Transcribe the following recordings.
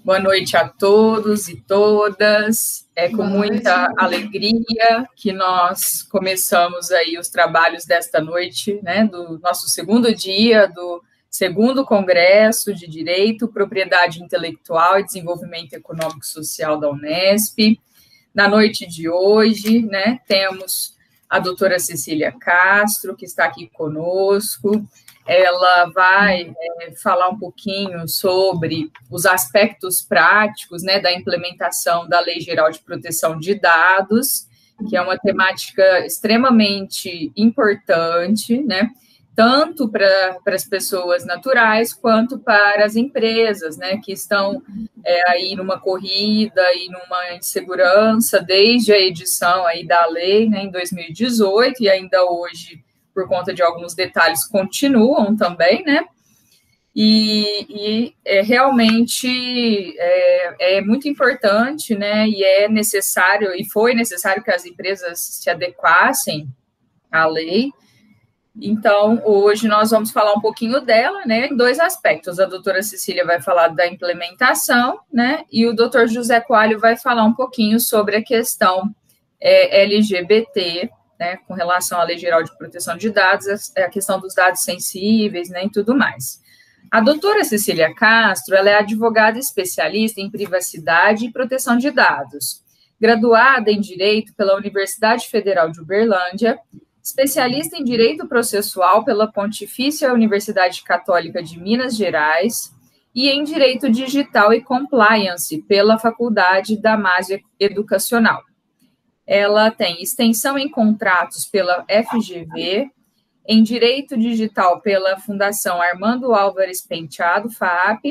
Boa noite a todos e todas. É com muita alegria que nós começamos aí os trabalhos desta noite, né, do nosso segundo dia do segundo Congresso de Direito, Propriedade Intelectual e Desenvolvimento Econômico e Social da Unesp. Na noite de hoje, né, temos a doutora Cecília Castro, que está aqui conosco. Ela vai falar um pouquinho sobre os aspectos práticos, né, da implementação da Lei Geral de Proteção de Dados, que é uma temática extremamente importante, né, tanto para as pessoas naturais quanto para as empresas, né, que estão aí numa corrida e numa insegurança desde a edição aí da lei, né, em 2018 e ainda hoje, por conta de alguns detalhes, continuam também, né? E realmente é muito importante, né? E é necessário, e foi necessário que as empresas se adequassem à lei. Então, hoje nós vamos falar um pouquinho dela, né? Em dois aspectos. A doutora Cecília vai falar da implementação, né? E o doutor José Coalho vai falar um pouquinho sobre a questão LGBT, né, com relação à Lei Geral de Proteção de Dados, a questão dos dados sensíveis, né, e tudo mais. A doutora Cecília Castro, ela é advogada especialista em privacidade e proteção de dados, graduada em Direito pela Universidade Federal de Uberlândia, especialista em Direito Processual pela Pontifícia Universidade Católica de Minas Gerais e em Direito Digital e Compliance pela Faculdade Damásio Educacional. Ela tem extensão em contratos pela FGV, em Direito Digital pela Fundação Armando Álvares Penteado, FAAP,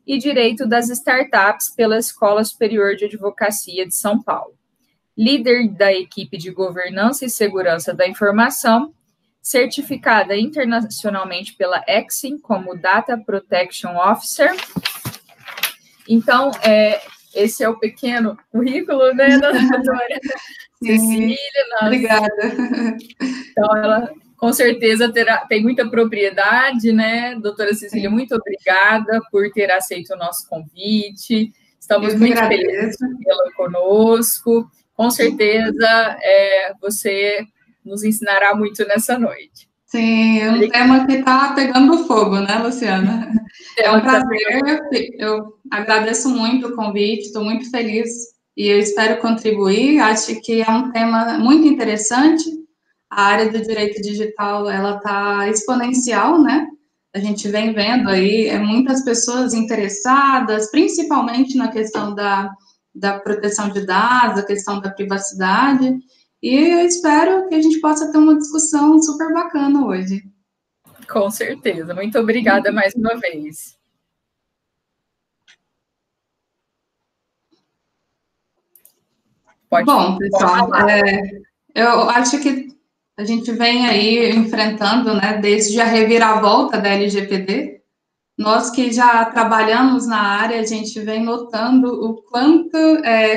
e Direito das Startups pela Escola Superior de Advocacia de São Paulo. Líder da equipe de Governança e Segurança da Informação, certificada internacionalmente pela Exim como Data Protection Officer. Então, esse é o pequeno currículo, né, da doutora Cecília. Obrigada. Então, ela com certeza tem muita propriedade, né? Doutora Cecília, muito obrigada por ter aceito o nosso convite. Estamos muito felizes de tê-la conosco. Com certeza, você nos ensinará muito nessa noite. Sim, é um tema que está pegando fogo, né, Luciana? É um prazer, eu agradeço muito o convite, estou muito feliz e eu espero contribuir. Acho que é um tema muito interessante. A área do direito digital, ela está exponencial, né? A gente vem vendo aí muitas pessoas interessadas, principalmente na questão da proteção de dados, a questão da privacidade, e eu espero que a gente possa ter uma discussão super bacana hoje. Com certeza. Muito obrigada mais uma vez. Bom, pessoal, eu acho que a gente vem aí enfrentando, né, desde a reviravolta da LGPD. Nós que já trabalhamos na área, a gente vem notando o quanto,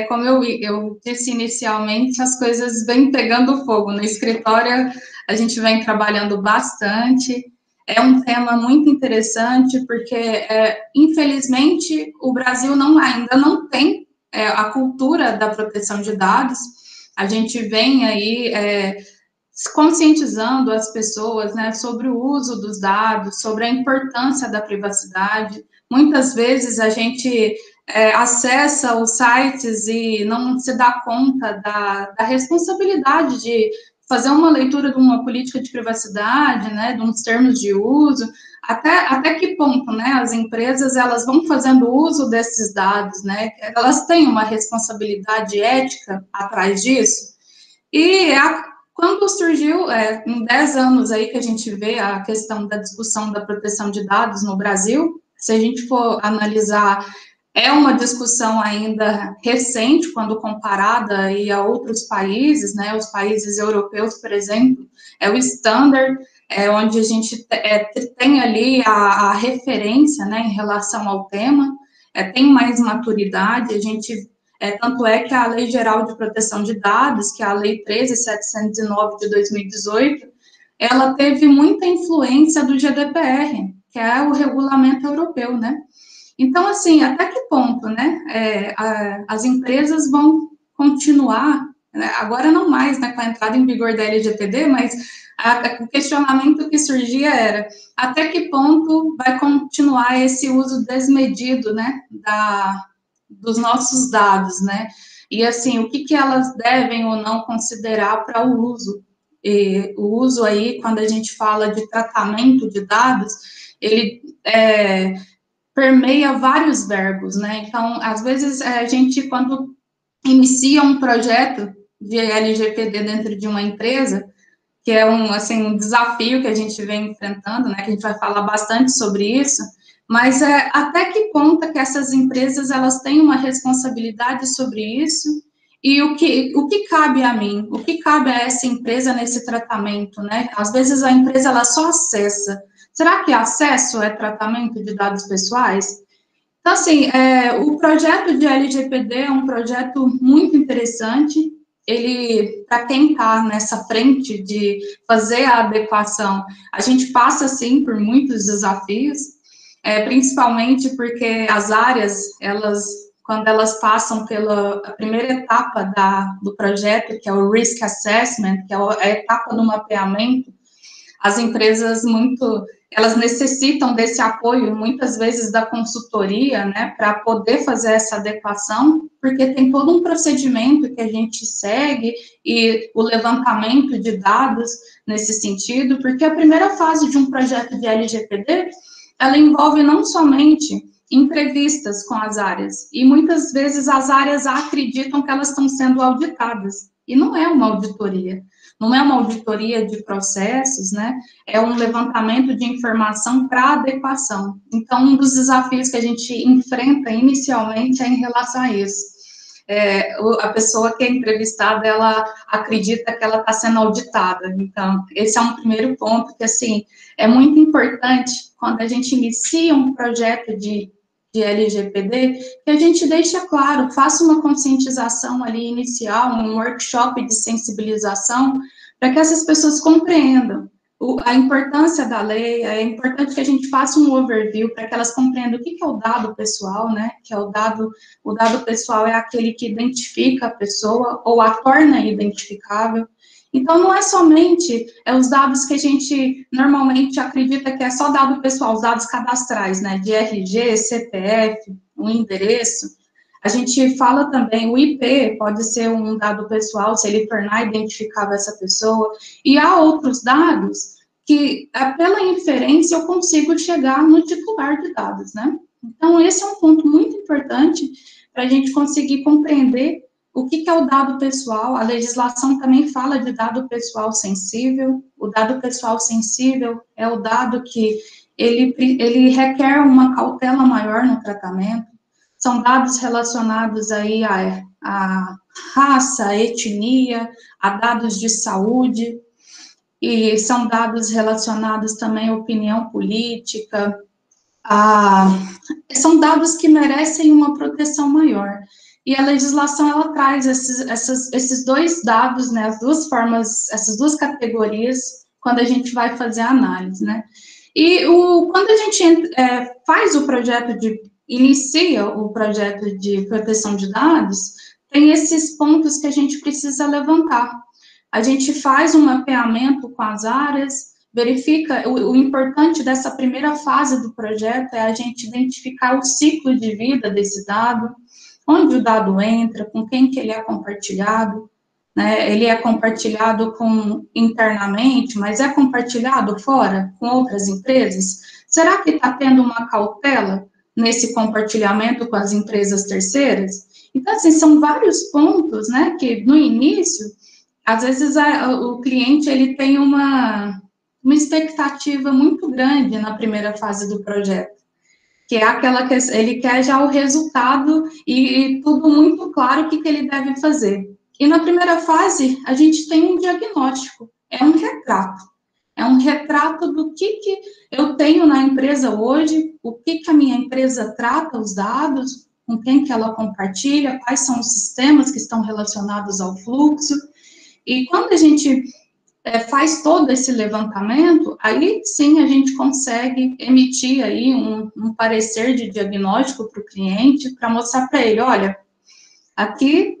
como eu disse inicialmente, as coisas vêm pegando fogo. No escritório, a gente vem trabalhando bastante. É um tema muito interessante, porque, infelizmente, o Brasil ainda não tem a cultura da proteção de dados. A gente vem aí conscientizando as pessoas, né, sobre o uso dos dados, sobre a importância da privacidade. Muitas vezes a gente acessa os sites e não se dá conta da responsabilidade de fazer uma leitura de uma política de privacidade, né, de uns termos de uso, até que ponto, né, as empresas, elas vão fazendo uso desses dados, né, elas têm uma responsabilidade ética atrás disso, e quando surgiu, em 10 anos aí que a gente vê a questão da discussão da proteção de dados no Brasil, se a gente for analisar, é uma discussão ainda recente, quando comparada aí a outros países, né, os países europeus, por exemplo, é o standard, onde a gente tem ali a referência, né, em relação ao tema, tem mais maturidade, a gente... tanto é que a Lei Geral de Proteção de Dados, que é a Lei 13.709 de 2018, ela teve muita influência do GDPR, que é o regulamento europeu, né? Então, assim, até que ponto, né, as empresas vão continuar, né, agora não mais, né, com a entrada em vigor da LGPD, mas o questionamento que surgia era, até que ponto vai continuar esse uso desmedido, né, dos nossos dados, né, e assim, o que elas devem ou não considerar para o uso. E o uso aí, quando a gente fala de tratamento de dados, ele permeia vários verbos, né? Então, às vezes, a gente, quando inicia um projeto de LGPD dentro de uma empresa, que é um desafio que a gente vem enfrentando, né? Que a gente vai falar bastante sobre isso, mas até que ponto que essas empresas, elas têm uma responsabilidade sobre isso, e o que cabe a mim, o que cabe a essa empresa nesse tratamento, né? Às vezes a empresa, ela só acessa. Será que acesso é tratamento de dados pessoais? Então, assim, o projeto de LGPD é um projeto muito interessante. Ele, para quem está nessa frente de fazer a adequação, a gente passa, sim, por muitos desafios, principalmente porque as áreas, quando elas passam pela primeira etapa do projeto, que é o Risk Assessment, que é a etapa do mapeamento, as empresas elas necessitam desse apoio, muitas vezes, da consultoria, né, para poder fazer essa adequação, porque tem todo um procedimento que a gente segue e o levantamento de dados nesse sentido, porque a primeira fase de um projeto de LGPD, ela envolve não somente entrevistas com as áreas, e muitas vezes as áreas acreditam que elas estão sendo auditadas, e não é uma auditoria. Não é uma auditoria de processos, né? É um levantamento de informação para adequação. Então, um dos desafios que a gente enfrenta inicialmente é em relação a isso. A pessoa que é entrevistada, ela acredita que ela está sendo auditada. Então, esse é um primeiro ponto que, assim, é muito importante quando a gente inicia um projeto de LGPD, que a gente deixa claro, faça uma conscientização ali inicial, um workshop de sensibilização, para que essas pessoas compreendam a importância da lei. É importante que a gente faça um overview para que elas compreendam o que é o dado pessoal, né? Que é o dado pessoal é aquele que identifica a pessoa ou a torna identificável. Então, não é somente os dados que a gente normalmente acredita que é só dado pessoal, os dados cadastrais, né, de RG, CPF, o endereço. A gente fala também, o IP pode ser um dado pessoal, se ele tornar identificável essa pessoa, e há outros dados que, pela inferência, eu consigo chegar no titular de dados, né? Então, esse é um ponto muito importante para a gente conseguir compreender o que é o dado pessoal. A legislação também fala de dado pessoal sensível. O dado pessoal sensível é o dado que ele requer uma cautela maior no tratamento. São dados relacionados aí a raça, a etnia, a dados de saúde, e são dados relacionados também à opinião política. São dados que merecem uma proteção maior. E a legislação, ela traz esses dois dados, né, as duas formas, essas duas categorias, quando a gente vai fazer a análise, né. E quando a gente faz o projeto inicia o projeto de proteção de dados, tem esses pontos que a gente precisa levantar. A gente faz um mapeamento com as áreas, verifica, o importante dessa primeira fase do projeto é a gente identificar o ciclo de vida desse dado, onde o dado entra, com quem que ele é compartilhado, né? Ele é compartilhado internamente, mas é compartilhado fora, com outras empresas? Será que está tendo uma cautela nesse compartilhamento com as empresas terceiras? Então, assim, são vários pontos, né, que no início, às vezes o cliente, ele tem uma expectativa muito grande na primeira fase do projeto, que é aquela que ele quer já o resultado e tudo muito claro o que ele deve fazer. E na primeira fase, a gente tem um diagnóstico, é um retrato do que eu tenho na empresa hoje, o que a minha empresa trata os dados, com quem que ela compartilha, quais são os sistemas que estão relacionados ao fluxo. E quando a gente faz todo esse levantamento, aí sim a gente consegue emitir aí um parecer de diagnóstico para o cliente, para mostrar para ele, olha, aqui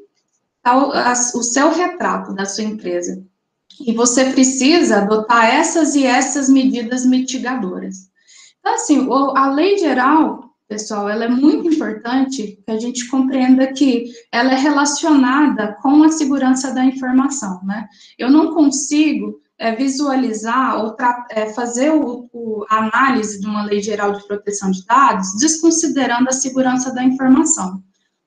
está o seu retrato da sua empresa, e você precisa adotar essas e essas medidas mitigadoras. Então, assim, a lei geral, pessoal, ela é muito importante que a gente compreenda que ela é relacionada com a segurança da informação, né? Eu não consigo visualizar ou fazer a análise de uma lei geral de proteção de dados desconsiderando a segurança da informação.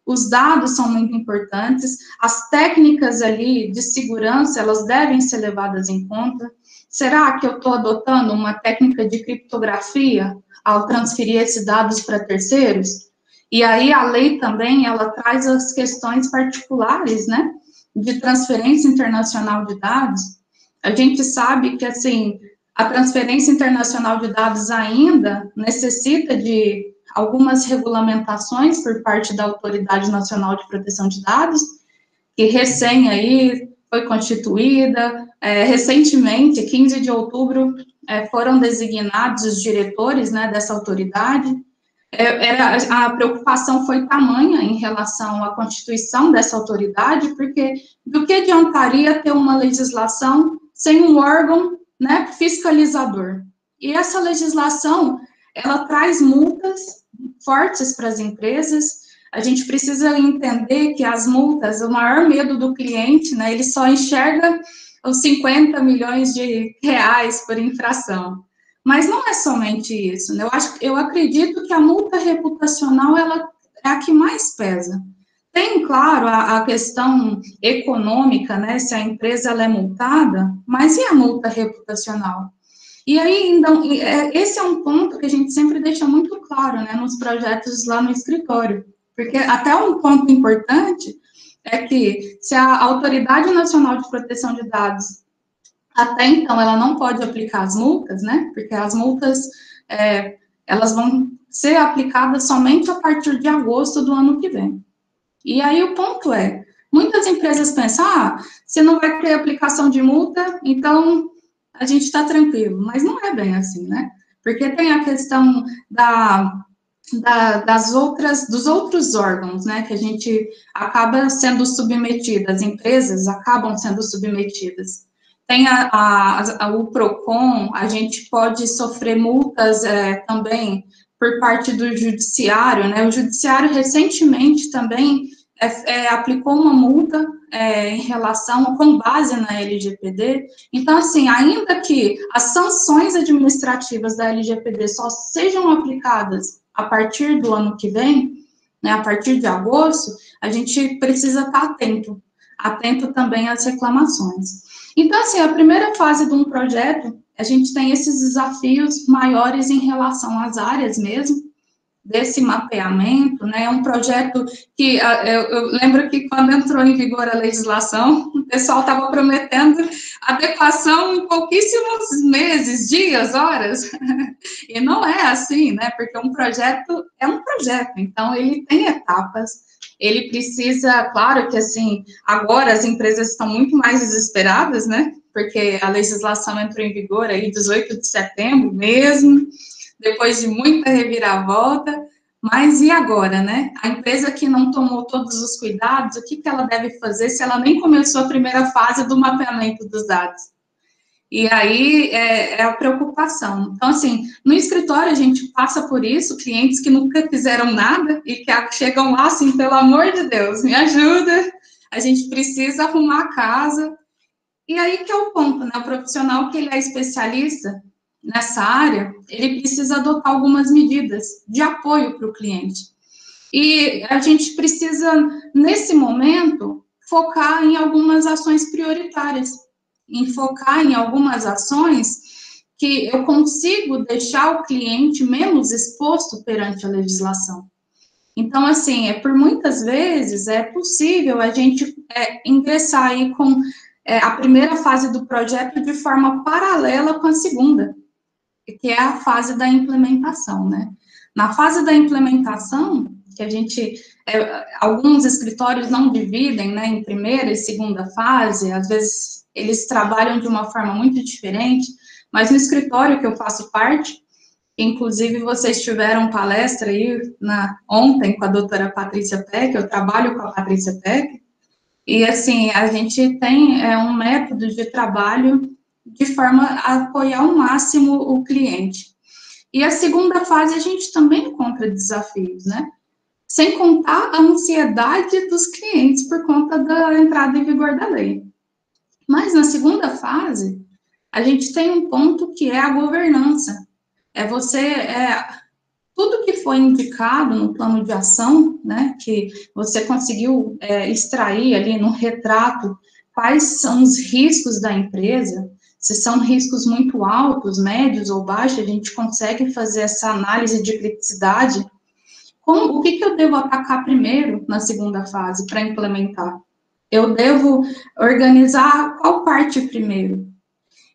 Os dados são muito importantes, as técnicas ali de segurança, elas devem ser levadas em conta. Será que eu estou adotando uma técnica de criptografia ao transferir esses dados para terceiros? E aí a lei também, ela traz as questões particulares, né, de transferência internacional de dados. A gente sabe que, assim, a transferência internacional de dados ainda necessita de algumas regulamentações por parte da Autoridade Nacional de Proteção de Dados, que recém aí foi constituída, recentemente, 15 de outubro, foram designados os diretores, né, dessa autoridade. A preocupação foi tamanha em relação à constituição dessa autoridade, porque do que adiantaria ter uma legislação sem um órgão, né, fiscalizador? E essa legislação, ela traz multas fortes para as empresas. A gente precisa entender que as multas, o maior medo do cliente, né, ele só enxerga os 50 milhões de reais por infração. Mas não é somente isso, né? Eu acredito que a multa reputacional, ela é a que mais pesa. Tem, claro, a questão econômica, né, se a empresa ela é multada, mas e a multa reputacional? E aí, então, esse é um ponto que a gente sempre deixa muito claro, né, nos projetos lá no escritório, porque até um ponto importante é que se a Autoridade Nacional de Proteção de Dados, até então, ela não pode aplicar as multas, né, porque as multas, elas vão ser aplicadas somente a partir de agosto do ano que vem. E aí o ponto é, muitas empresas pensam, se não vai ter aplicação de multa, então a gente está tranquilo, mas não é bem assim, né? Porque tem a questão dos outros órgãos, né, que a gente acaba sendo submetido, as empresas acabam sendo submetidas. Tem o PROCON, a gente pode sofrer multas também por parte do judiciário, né? O judiciário recentemente também aplicou uma multa em relação, com base na LGPD. Então, assim, ainda que as sanções administrativas da LGPD só sejam aplicadas a partir do ano que vem, né, a partir de agosto, a gente precisa estar atento também às reclamações. Então, assim, a primeira fase de um projeto, a gente tem esses desafios maiores em relação às áreas mesmo, desse mapeamento, né, é um projeto que, eu lembro que quando entrou em vigor a legislação, o pessoal estava prometendo adequação em pouquíssimos meses, dias, horas, e não é assim, né, porque um projeto é um projeto, então ele tem etapas, ele precisa, claro que, assim, agora as empresas estão muito mais desesperadas, né, porque a legislação entrou em vigor aí 18 de setembro mesmo, depois de muita reviravolta, mas e agora, né? A empresa que não tomou todos os cuidados, o que ela deve fazer se ela nem começou a primeira fase do mapeamento dos dados? E aí é a preocupação. Então, assim, no escritório a gente passa por isso, clientes que nunca fizeram nada e que chegam lá assim, pelo amor de Deus, me ajuda, a gente precisa arrumar a casa. E aí que é o ponto, né? O profissional que ele é especialista nessa área, ele precisa adotar algumas medidas de apoio para o cliente. E a gente precisa, nesse momento, focar em algumas ações prioritárias, em focar em algumas ações que eu consigo deixar o cliente menos exposto perante a legislação. Então, assim, por muitas vezes é possível a gente ingressar aí com a primeira fase do projeto de forma paralela com a segunda, que é a fase da implementação, né? Na fase da implementação, que a gente, alguns escritórios não dividem, né, em primeira e segunda fase, às vezes eles trabalham de uma forma muito diferente, mas no escritório que eu faço parte, inclusive vocês tiveram palestra aí ontem com a doutora Patrícia Peck, eu trabalho com a Patrícia Peck, e assim, a gente tem um método de trabalho de forma a apoiar ao máximo o cliente. E a segunda fase a gente também encontra desafios, né? Sem contar a ansiedade dos clientes por conta da entrada em vigor da lei. Mas na segunda fase, a gente tem um ponto que é a governança. Tudo que foi indicado no plano de ação, né, que você conseguiu extrair ali no retrato quais são os riscos da empresa, se são riscos muito altos, médios ou baixos, a gente consegue fazer essa análise de criticidade. O que eu devo atacar primeiro na segunda fase para implementar? Eu devo organizar qual parte primeiro?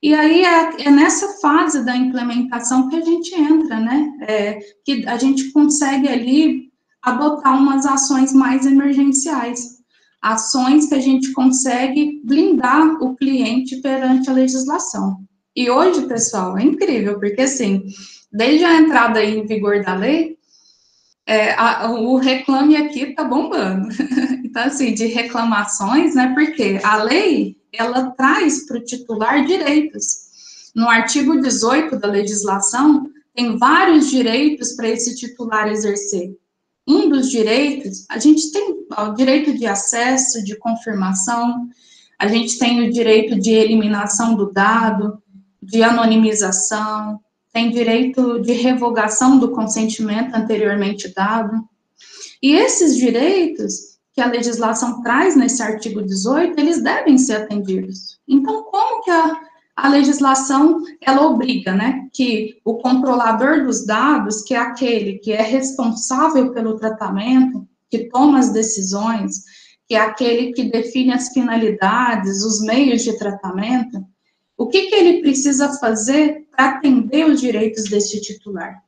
E aí é nessa fase da implementação que a gente entra, né? Que a gente consegue ali adotar umas ações mais emergenciais, ações que a gente consegue blindar o cliente perante a legislação. E hoje, pessoal, é incrível, porque assim, desde a entrada em vigor da lei, o Reclame Aqui está bombando. Então, assim, de reclamações, né? Porque a lei, ela traz para o titular direitos. No artigo 18 da legislação, tem vários direitos para esse titular exercer. Um dos direitos, a gente tem o direito de acesso, de confirmação, a gente tem o direito de eliminação do dado, de anonimização, tem direito de revogação do consentimento anteriormente dado. E esses direitos que a legislação traz nesse artigo 18, eles devem ser atendidos. Então, como que a legislação, ela obriga, né, que o controlador dos dados, que é aquele que é responsável pelo tratamento, que toma as decisões, que é aquele que define as finalidades, os meios de tratamento, o que ele precisa fazer para atender os direitos desse titular?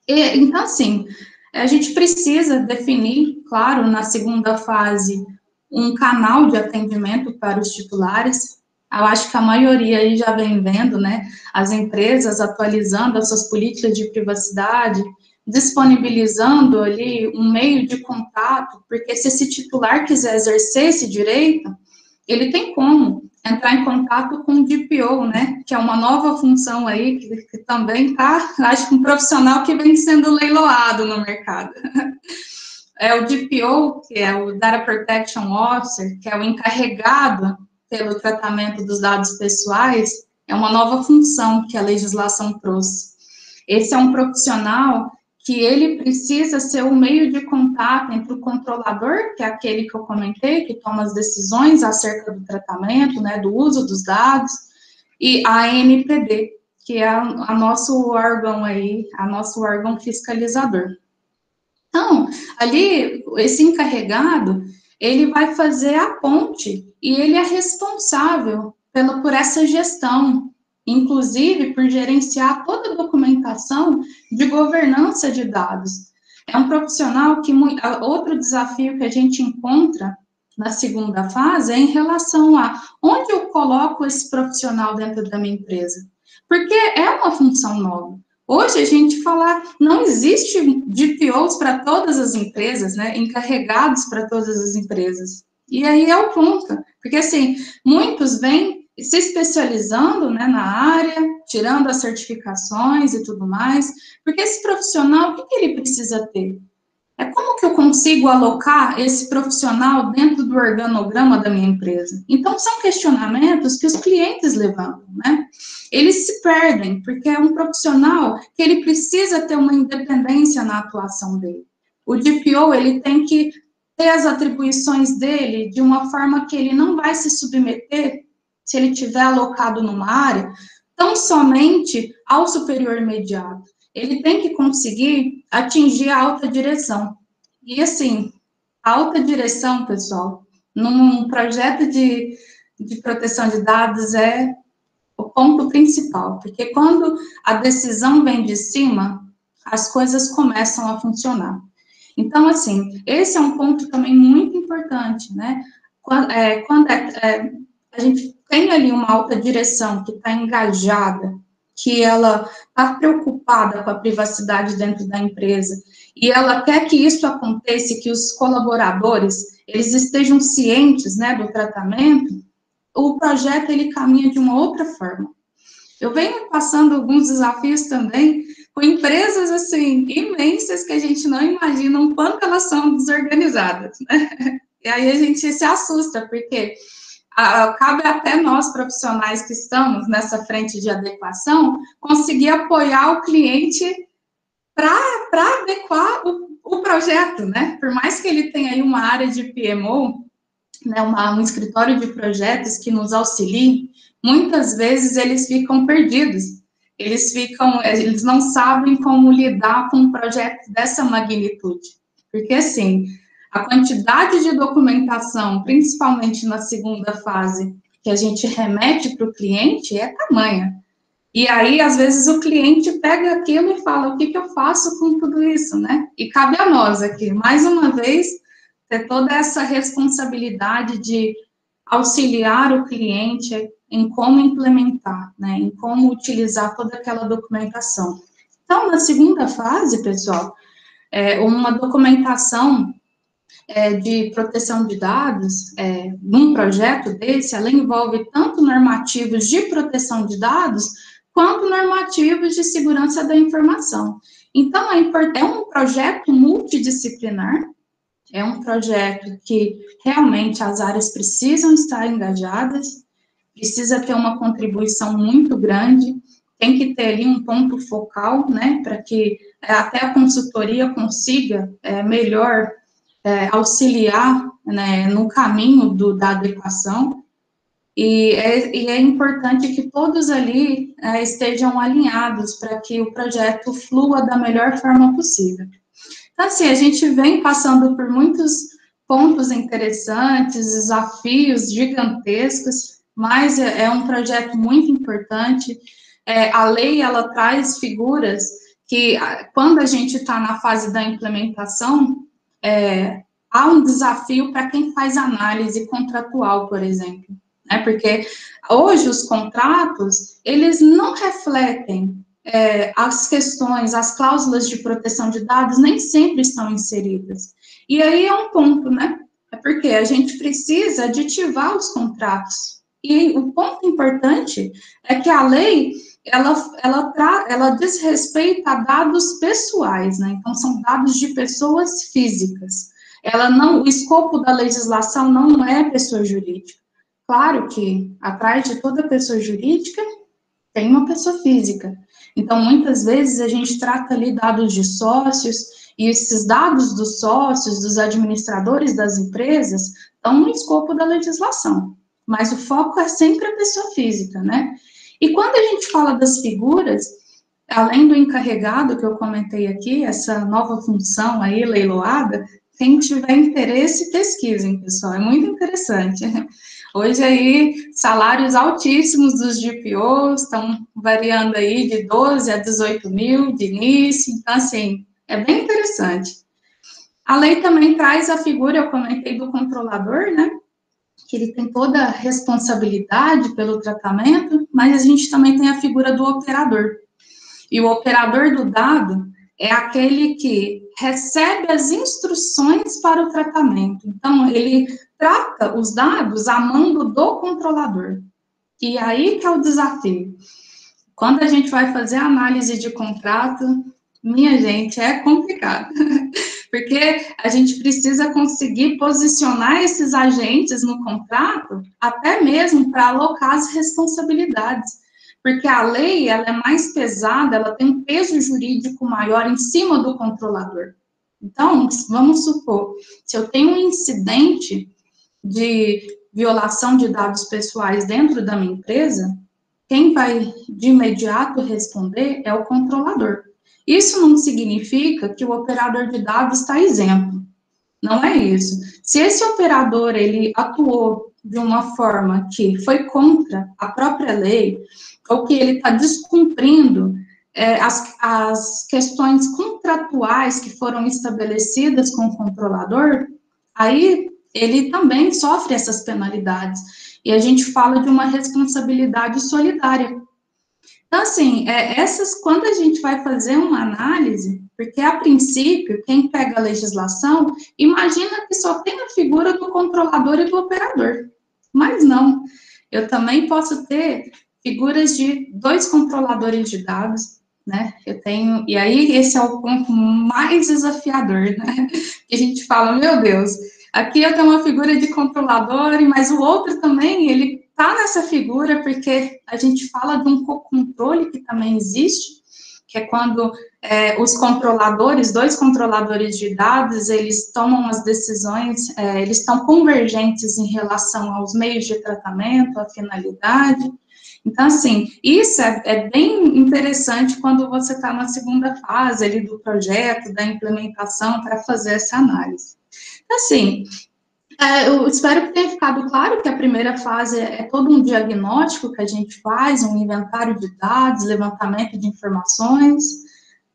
Então, assim, a gente precisa definir, claro, na segunda fase, um canal de atendimento para os titulares. Eu acho que a maioria aí já vem vendo, né, as empresas atualizando as suas políticas de privacidade, disponibilizando ali um meio de contato, porque se esse titular quiser exercer esse direito, ele tem como entrar em contato com o DPO, né, que é uma nova função aí, que também está, acho que um profissional que vem sendo leiloado no mercado. É o DPO, que é o Data Protection Officer, que é o encarregado pelo tratamento dos dados pessoais, é uma nova função que a legislação trouxe. Esse é um profissional que ele precisa ser o meio de contato entre o controlador, que é aquele que eu comentei, que toma as decisões acerca do tratamento, né, do uso dos dados, e a ANPD, que é a nosso órgão aí, a nosso órgão fiscalizador. Então, ali, esse encarregado, ele vai fazer a ponte, e ele é responsável por essa gestão, inclusive por gerenciar toda a documentação de governança de dados. É um profissional que, outro desafio que a gente encontra na segunda fase é em relação a onde eu coloco esse profissional dentro da minha empresa, porque é uma função nova. Hoje a gente fala, não existe DPOs para todas as empresas, né, encarregados para todas as empresas. E aí é o ponto, porque assim, muitos vêm se especializando, né, na área, tirando as certificações e tudo mais, porque esse profissional, o que ele precisa ter? Como que eu consigo alocar esse profissional dentro do organograma da minha empresa? Então, são questionamentos que os clientes levantam, né? Eles se perdem, porque é um profissional que ele precisa ter uma independência na atuação dele. O DPO, ele tem que ter as atribuições dele de uma forma que ele não vai se submeter, se ele estiver alocado numa área, tão somente ao superior imediato. Ele tem que conseguir atingir a alta direção. E, assim, a alta direção, pessoal, num projeto de proteção de dados é o ponto principal, porque quando a decisão vem de cima, as coisas começam a funcionar. Então, assim, esse é um ponto também muito importante, né? A gente tem ali uma alta direção que está engajada, que ela está preocupada com a privacidade dentro da empresa, e ela quer que isso aconteça, que os colaboradores, eles estejam cientes, né, do tratamento, o projeto, ele caminha de uma outra forma. Eu venho passando alguns desafios também com empresas, assim, imensas, que a gente não imagina o quanto elas são desorganizadas, né? E aí a gente se assusta, porque cabe até nós, profissionais que estamos nessa frente de adequação, conseguir apoiar o cliente para adequar o projeto, né? Por mais que ele tenha aí uma área de PMO, né, um escritório de projetos que nos auxilie, muitas vezes eles ficam perdidos, eles não sabem como lidar com um projeto dessa magnitude, porque assim, a quantidade de documentação, principalmente na segunda fase, que a gente remete para o cliente, é tamanha. E aí, às vezes, o cliente pega aquilo e fala, o que eu faço com tudo isso, né? E cabe a nós aqui, mais uma vez, ter toda essa responsabilidade de auxiliar o cliente em como implementar, né, em como utilizar toda aquela documentação. Então, na segunda fase, pessoal, uma documentação de proteção de dados, num projeto desse, ela envolve tanto normativos de proteção de dados, quanto normativos de segurança da informação. Então, é um projeto multidisciplinar, é um projeto que realmente as áreas precisam estar engajadas, precisa ter uma contribuição muito grande, tem que ter ali um ponto focal, né, para que até a consultoria consiga melhor auxiliar, né, no caminho da adequação, e é importante que todos ali estejam alinhados para que o projeto flua da melhor forma possível. Então, assim, a gente vem passando por muitos pontos interessantes, desafios gigantescos, mas é um projeto muito importante. A lei, ela traz figuras que, quando a gente está na fase da implementação, há um desafio para quem faz análise contratual, por exemplo, né? Porque hoje os contratos, eles não refletem as questões, as cláusulas de proteção de dados nem sempre estão inseridas. E aí é um ponto, né? É porque a gente precisa aditivar os contratos. E o ponto importante é que a lei, ela diz respeito a dados pessoais, né? Então, são dados de pessoas físicas. O escopo da legislação não é pessoa jurídica. Claro que, atrás de toda pessoa jurídica, tem uma pessoa física. Então, muitas vezes, a gente trata ali dados de sócios, e esses dados dos sócios, dos administradores das empresas, estão no escopo da legislação. Mas o foco é sempre a pessoa física, né? E quando a gente fala das figuras, além do encarregado, que eu comentei aqui, essa nova função aí, leiloada, quem tiver interesse, pesquisem, pessoal, é muito interessante. Hoje aí, salários altíssimos dos GPOs estão variando aí de 12 a 18 mil de início, então, assim, é bem interessante. A lei também traz a figura, eu comentei, do controlador, né, que ele tem toda a responsabilidade pelo tratamento, mas a gente também tem a figura do operador. E o operador do dado é aquele que recebe as instruções para o tratamento. Então, ele trata os dados a mando do controlador. E aí que é o desafio. Quando a gente vai fazer a análise de contrato, minha gente, é complicado. Porque a gente precisa conseguir posicionar esses agentes no contrato, até mesmo para alocar as responsabilidades. Porque a lei, ela é mais pesada, ela tem um peso jurídico maior em cima do controlador. Então, vamos supor, se eu tenho um incidente de violação de dados pessoais dentro da minha empresa, quem vai de imediato responder é o controlador. Isso não significa que o operador de dados está isento. Não é isso. Se esse operador, ele atuou de uma forma que foi contra a própria lei, ou que ele está descumprindo as questões contratuais que foram estabelecidas com o controlador, aí ele também sofre essas penalidades. E a gente fala de uma responsabilidade solidária. Então, assim, quando a gente vai fazer uma análise, porque a princípio, quem pega a legislação, imagina que só tem a figura do controlador e do operador. Mas não, eu também posso ter figuras de 2 controladores de dados, né? E aí esse é o ponto mais desafiador, né? Que a gente fala, meu Deus, aqui eu tenho uma figura de controlador, mas o outro também, ele está nessa figura, porque a gente fala de um co-controle que também existe, que é quando os controladores, 2 controladores de dados, eles tomam as decisões, eles estão convergentes em relação aos meios de tratamento, à finalidade. Então, assim, isso é bem interessante quando você está na segunda fase ali do projeto, da implementação, para fazer essa análise. Assim, eu espero que tenha ficado claro que a primeira fase é todo um diagnóstico que a gente faz, um inventário de dados, levantamento de informações.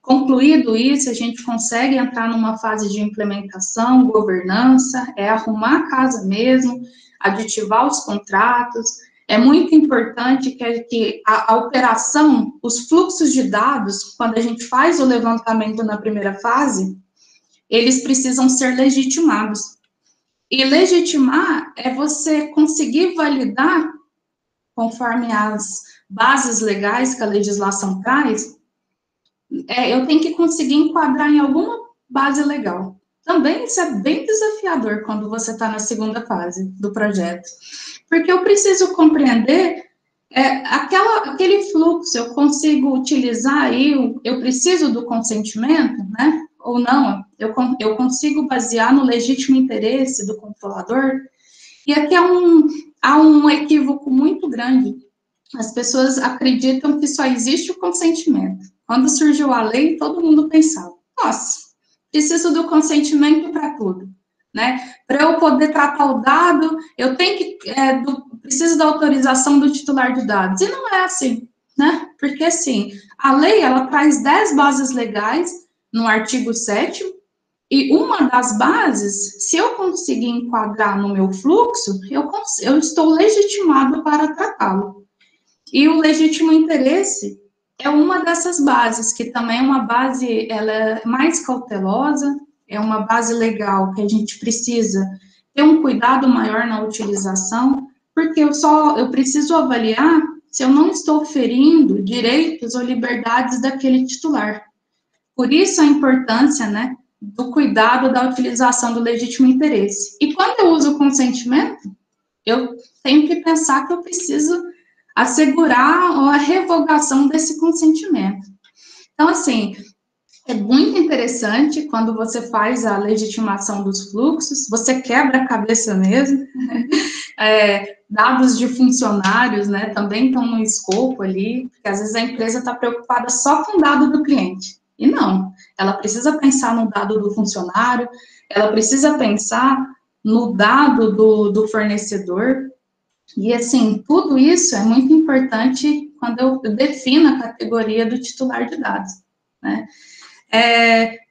Concluído isso, a gente consegue entrar numa fase de implementação, governança, arrumar a casa mesmo, aditivar os contratos. É muito importante que a operação, os fluxos de dados, quando a gente faz o levantamento na primeira fase, eles precisam ser legitimados. E legitimar é você conseguir validar, conforme as bases legais que a legislação traz, eu tenho que conseguir enquadrar em alguma base legal. Também isso é bem desafiador quando você está na segunda fase do projeto, porque eu preciso compreender aquele fluxo, eu consigo utilizar aí, eu preciso do consentimento, né? Ou não, eu consigo basear no legítimo interesse do controlador. E aqui há um equívoco muito grande. As pessoas acreditam que só existe o consentimento. Quando surgiu a lei, todo mundo pensava, nossa, preciso do consentimento para tudo, né? Para eu poder tratar o dado, eu tenho que, preciso da autorização do titular de dados. E não é assim, né? Porque, assim, a lei, ela traz 10 bases legais no artigo 7º, e uma das bases, se eu conseguir enquadrar no meu fluxo, eu estou legitimado para tratá-lo. E o legítimo interesse é uma dessas bases, que também é uma base, ela é mais cautelosa, é uma base legal que a gente precisa ter um cuidado maior na utilização, porque eu preciso avaliar se eu não estou ferindo direitos ou liberdades daquele titular. Por isso a importância, né, do cuidado da utilização do legítimo interesse. E quando eu uso o consentimento, eu tenho que pensar que eu preciso assegurar a revogação desse consentimento. Então, assim, é muito interessante quando você faz a legitimação dos fluxos, você quebra a cabeça mesmo. Dados de funcionários, né, também estão no escopo ali, porque às vezes a empresa está preocupada só com o dado do cliente. E não, ela precisa pensar no dado do funcionário, ela precisa pensar no dado do fornecedor. E, assim, tudo isso é muito importante quando eu defino a categoria do titular de dados, né?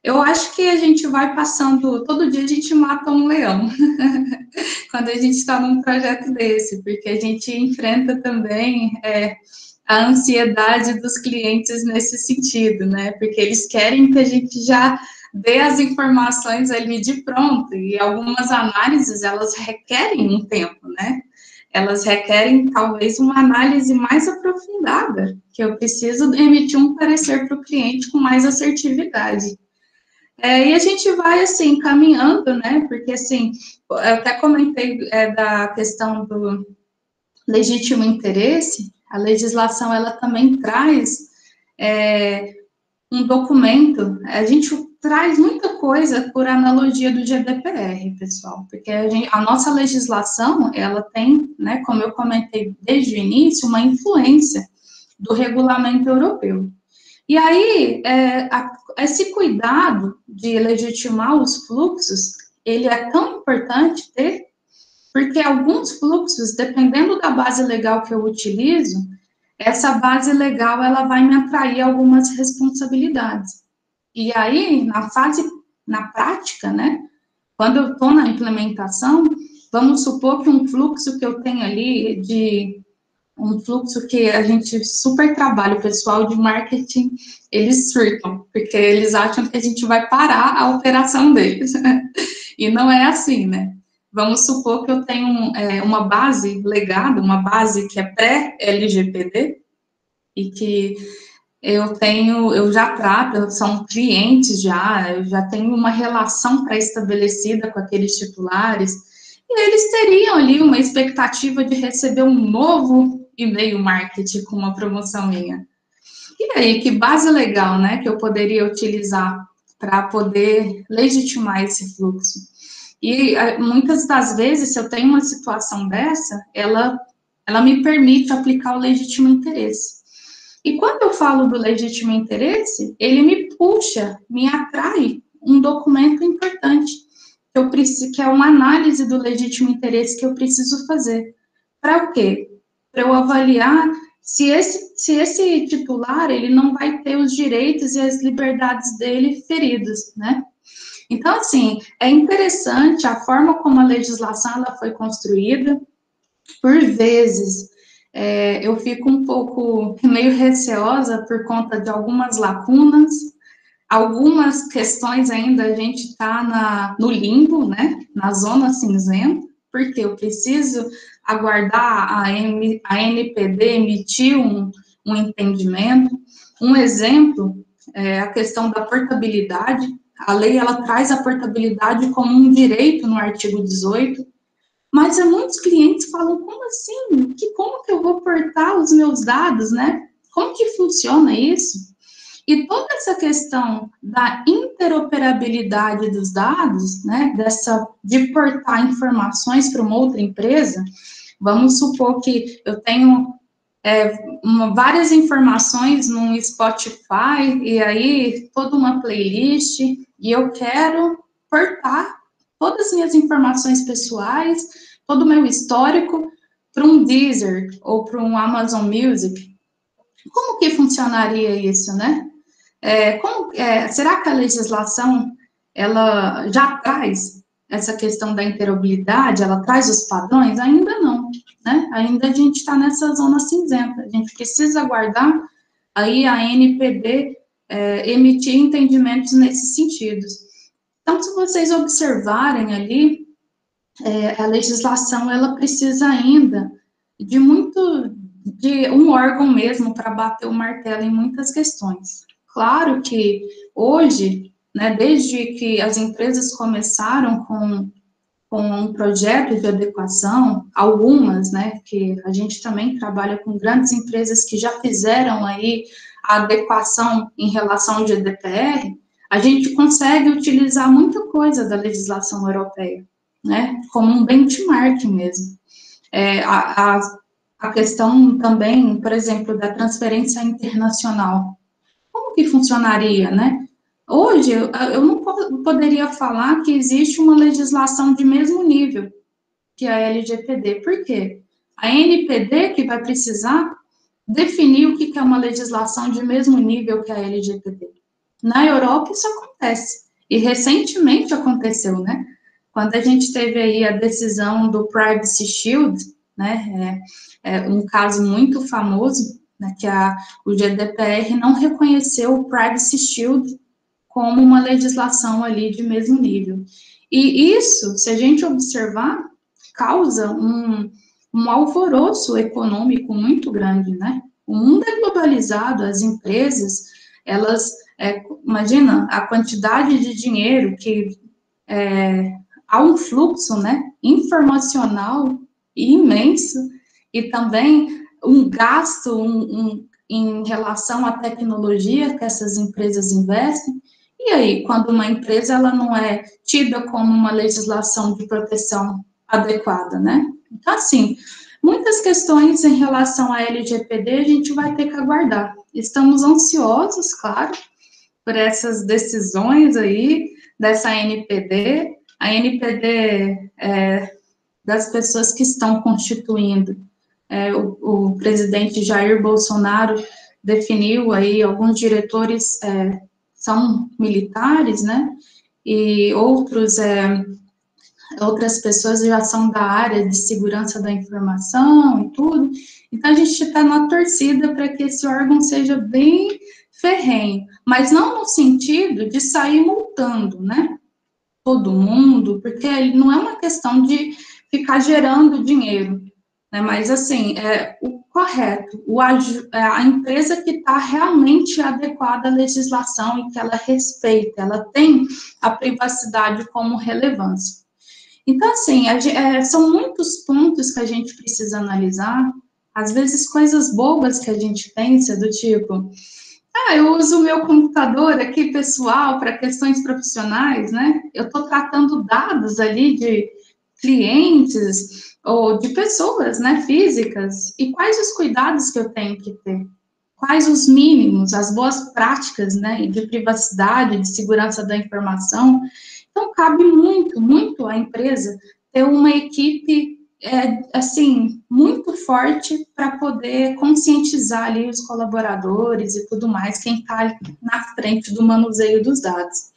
Eu acho que a gente vai passando, todo dia a gente mata um leão, quando a gente está num projeto desse, porque a gente enfrenta também a ansiedade dos clientes nesse sentido, né? Porque eles querem que a gente já dê as informações ali de pronto, e algumas análises, elas requerem um tempo, né? Elas requerem, talvez, uma análise mais aprofundada, que eu preciso emitir um parecer para o cliente com mais assertividade. E a gente vai, assim, caminhando, né, porque, assim, eu até comentei da questão do legítimo interesse, a legislação, ela também traz um documento, a gente traz muita coisa por analogia do GDPR, pessoal, porque a nossa legislação, ela tem, né, como eu comentei desde o início, uma influência do regulamento europeu. E aí, esse cuidado de legitimar os fluxos, ele é tão importante ter, porque alguns fluxos, dependendo da base legal que eu utilizo, essa base legal, ela vai me atrair algumas responsabilidades. E aí, na prática, né, Quando eu estou na implementação, vamos supor que um fluxo que eu tenho ali um fluxo que a gente super trabalha, o pessoal de marketing, eles surtam, porque eles acham que a gente vai parar a operação deles. E não é assim, né? Vamos supor que eu tenho uma base legada, uma base que é pré-LGPD, e que eu já trato, são clientes eu já tenho uma relação pré-estabelecida com aqueles titulares, e eles teriam ali uma expectativa de receber um novo e-mail marketing com uma promoção minha. E aí, que base legal, né, que eu poderia utilizar para poder legitimar esse fluxo? E muitas das vezes, se eu tenho uma situação dessa, ela me permite aplicar o legítimo interesse. E quando eu falo do legítimo interesse, ele me puxa, me atrai um documento importante, que é uma análise do legítimo interesse que eu preciso fazer. Para o quê? Para eu avaliar se esse titular, ele não vai ter os direitos e as liberdades dele feridos, né? Então, assim, é interessante a forma como a legislação ela foi construída. Por vezes, eu fico um pouco meio receosa por conta de algumas lacunas, algumas questões ainda a gente está no limbo, né, na zona cinzenta, porque eu preciso aguardar a ANPD emitir um entendimento. Um exemplo é a questão da portabilidade. A lei, ela traz a portabilidade como um direito no artigo 18, mas muitos clientes falam, como assim? Como que eu vou portar os meus dados, né? Como que funciona isso? E toda essa questão da interoperabilidade dos dados, né, de portar informações para uma outra empresa, vamos supor que eu tenho várias informações no Spotify, e aí toda uma playlist, e eu quero portar todas as minhas informações pessoais, todo o meu histórico, para um Deezer ou para um Amazon Music. Como que funcionaria isso, né? Será que a legislação, ela já traz essa questão da interoperabilidade, ela traz os padrões? Ainda não, né? Ainda a gente está nessa zona cinzenta, a gente precisa aguardar aí a ANPD emitir entendimentos nesses sentidos. Então, se vocês observarem ali, a legislação, ela precisa ainda de um órgão mesmo para bater o martelo em muitas questões. Claro que hoje, né, desde que as empresas começaram com um projeto de adequação, algumas, né, que a gente também trabalha com grandes empresas que já fizeram aí a adequação em relação ao GDPR, a gente consegue utilizar muita coisa da legislação europeia, né, como um benchmark mesmo. A questão também, por exemplo, da transferência internacional. Como que funcionaria, né? Hoje, eu não poderia falar que existe uma legislação de mesmo nível que a LGPD. Por quê? A NPD que vai precisar definir o que é uma legislação de mesmo nível que a LGPD. Na Europa, isso acontece. E recentemente aconteceu, né? Quando a gente teve aí a decisão do Privacy Shield, né? Um caso muito famoso, né, que o GDPR não reconheceu o Privacy Shield como uma legislação ali de mesmo nível. E isso, se a gente observar, causa um alvoroço econômico muito grande, né? O mundo é globalizado, as empresas, elas, imagina a quantidade de dinheiro que há um fluxo, né, informacional imenso, e também um gasto em relação à tecnologia que essas empresas investem. E aí, quando uma empresa ela não é tida como uma legislação de proteção adequada, né? Então, assim, muitas questões em relação à LGPD a gente vai ter que aguardar. Estamos ansiosos, claro, por essas decisões aí dessa ANPD. A ANPD das pessoas que estão constituindo. O presidente Jair Bolsonaro definiu aí, alguns diretores são militares, né, e outros outras pessoas já são da área de segurança da informação e tudo. Então, a gente está na torcida para que esse órgão seja bem ferrenho, mas não no sentido de sair multando, né? Todo mundo, porque não é uma questão de ficar gerando dinheiro, né? Mas, assim, o correto, a empresa que está realmente adequada à legislação e que ela respeita, ela tem a privacidade como relevância. Então, assim, são muitos pontos que a gente precisa analisar, às vezes coisas bobas que a gente pensa, do tipo, eu uso o meu computador aqui, pessoal, para questões profissionais, né? Eu estou tratando dados ali de clientes ou de pessoas, né, físicas, e quais os cuidados que eu tenho que ter? Quais os mínimos, as boas práticas, né, de privacidade, de segurança da informação? Então, cabe muito, muito à empresa ter uma equipe, assim, muito forte para poder conscientizar ali os colaboradores e tudo mais, quem está na frente do manuseio dos dados.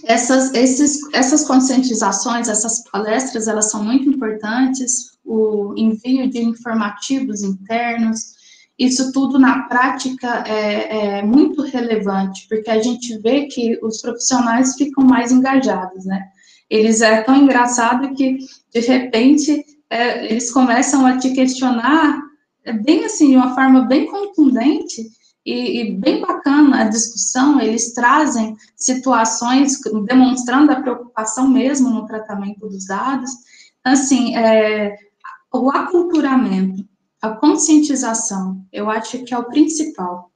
Essas conscientizações, essas palestras, elas são muito importantes, o envio de informativos internos, isso tudo na prática é muito relevante, porque a gente vê que os profissionais ficam mais engajados, né? Eles é tão engraçado que, de repente, eles começam a te questionar, bem assim, de uma forma bem contundente, e bem bacana a discussão, eles trazem situações demonstrando a preocupação mesmo no tratamento dos dados. Assim, o aculturamento, a conscientização, eu acho que é o principal.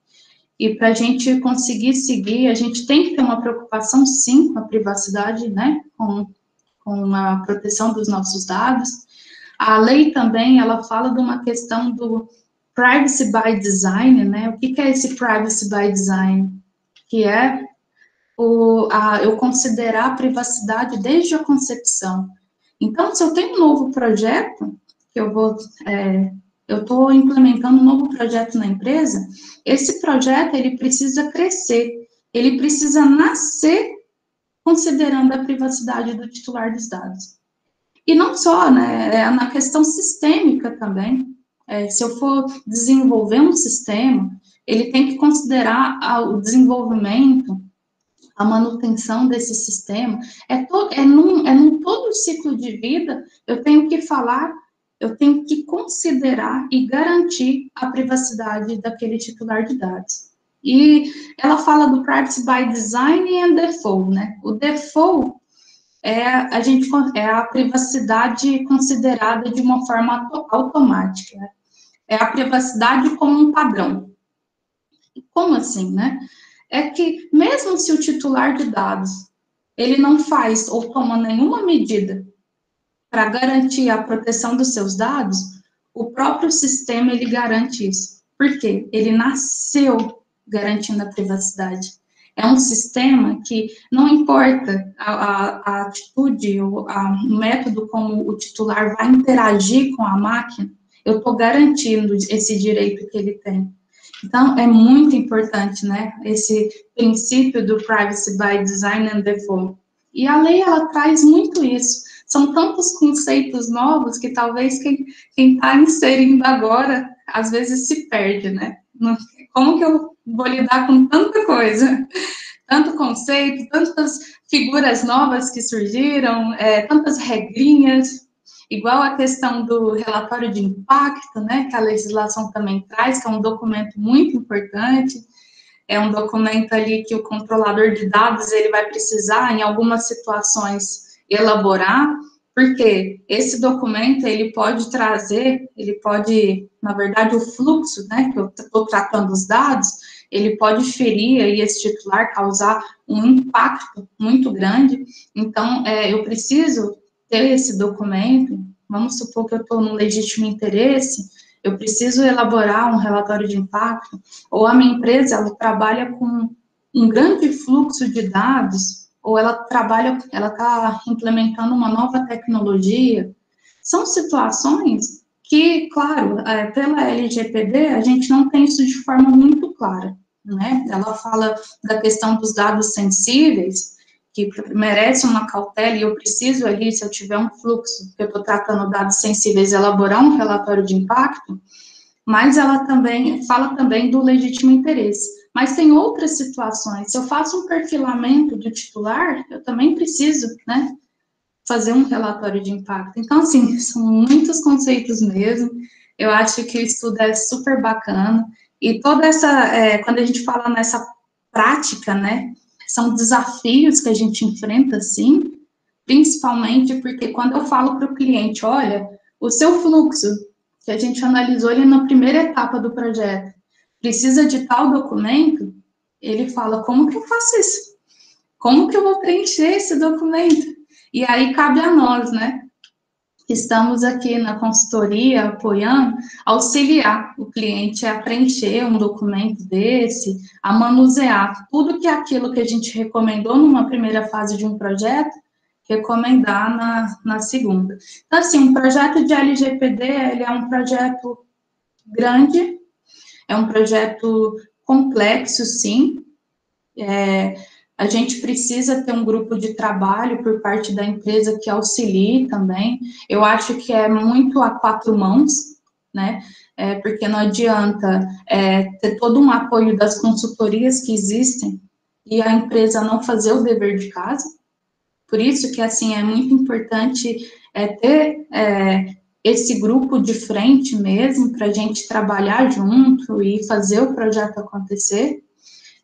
E para a gente conseguir seguir, a gente tem que ter uma preocupação, sim, com a privacidade, né, com a proteção dos nossos dados. A lei também, ela fala de uma questão do privacy by design, né? O que é esse privacy by design? Que é eu considerar a privacidade desde a concepção. Então, se eu tenho um novo projeto, que eu estou implementando um novo projeto na empresa, esse projeto, ele precisa crescer, ele precisa nascer considerando a privacidade do titular dos dados. E não só, né, na questão sistêmica também. Se eu for desenvolver um sistema, ele tem que considerar o desenvolvimento, a manutenção desse sistema. Num todo o ciclo de vida, eu tenho que considerar e garantir a privacidade daquele titular de dados. E ela fala do privacy by design and default, né? O default é a privacidade considerada de uma forma automática. É a privacidade como um padrão. Como assim, né? É que mesmo se o titular de dados ele não faz ou toma nenhuma medida para garantir a proteção dos seus dados, o próprio sistema ele garante isso. Por quê? Ele nasceu garantindo a privacidade. É um sistema que não importa a atitude ou o método como o titular vai interagir com a máquina, eu estou garantindo esse direito que ele tem. Então, é muito importante, né, esse princípio do privacy by design and default. E a lei, ela traz muito isso. São tantos conceitos novos que talvez quem está inserindo agora, às vezes se perde, né? Como que eu vou lidar com tanta coisa? Tanto conceito, tantas figuras novas que surgiram, tantas regrinhas, igual a questão do relatório de impacto, né, que a legislação também traz, que é um documento muito importante, é um documento ali que o controlador de dados, ele vai precisar, em algumas situações, elaborar, porque esse documento, ele pode, na verdade, o fluxo, né, que eu estou tratando os dados, ele pode ferir aí esse titular, causar um impacto muito grande. Então, eu preciso ter esse documento. Vamos supor que eu estou no legítimo interesse, eu preciso elaborar um relatório de impacto, ou a minha empresa, ela trabalha com um grande fluxo de dados, ou ela está implementando uma nova tecnologia. São situações que, claro, pela LGPD, a gente não tem isso de forma muito clara, né? Ela fala da questão dos dados sensíveis, que merece uma cautela, e eu preciso ali, se eu tiver um fluxo, que eu estou tratando dados sensíveis, elaborar um relatório de impacto, mas ela também fala também do legítimo interesse. Mas tem outras situações, se eu faço um perfilamento do titular, eu também preciso, né, fazer um relatório de impacto. Então, assim, são muitos conceitos mesmo, eu acho que o estudo é super bacana, e toda essa, quando a gente fala nessa prática, né, são desafios que a gente enfrenta, sim, principalmente porque quando eu falo para o cliente, olha, o seu fluxo, que a gente analisou ele na primeira etapa do projeto, precisa de tal documento, ele fala, como que eu faço isso? Como que eu vou preencher esse documento? E aí cabe a nós, né? Estamos aqui na consultoria apoiando, auxiliar o cliente a preencher um documento desse, a manusear tudo que é aquilo que a gente recomendou numa primeira fase de um projeto, recomendar na segunda. Então, assim, um projeto de LGPD, ele é um projeto grande, é um projeto complexo, sim, a gente precisa ter um grupo de trabalho por parte da empresa que auxilie também. Eu acho que é muito a quatro mãos, né? Porque não adianta ter todo um apoio das consultorias que existem e a empresa não fazer o dever de casa. Por isso que, assim, é muito importante ter esse grupo de frente mesmo, para a gente trabalhar junto e fazer o projeto acontecer.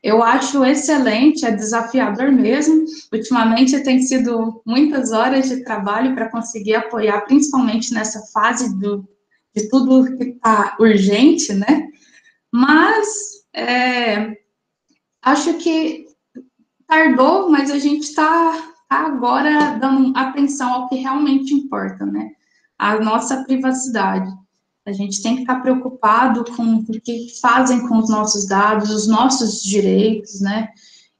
Eu acho excelente, é desafiador mesmo. Ultimamente tem sido muitas horas de trabalho para conseguir apoiar, principalmente nessa fase de tudo que está urgente, né? Mas acho que tardou, mas a gente está agora dando atenção ao que realmente importa, né? A nossa privacidade. A gente tem que estar preocupado com o que fazem com os nossos dados, os nossos direitos, né?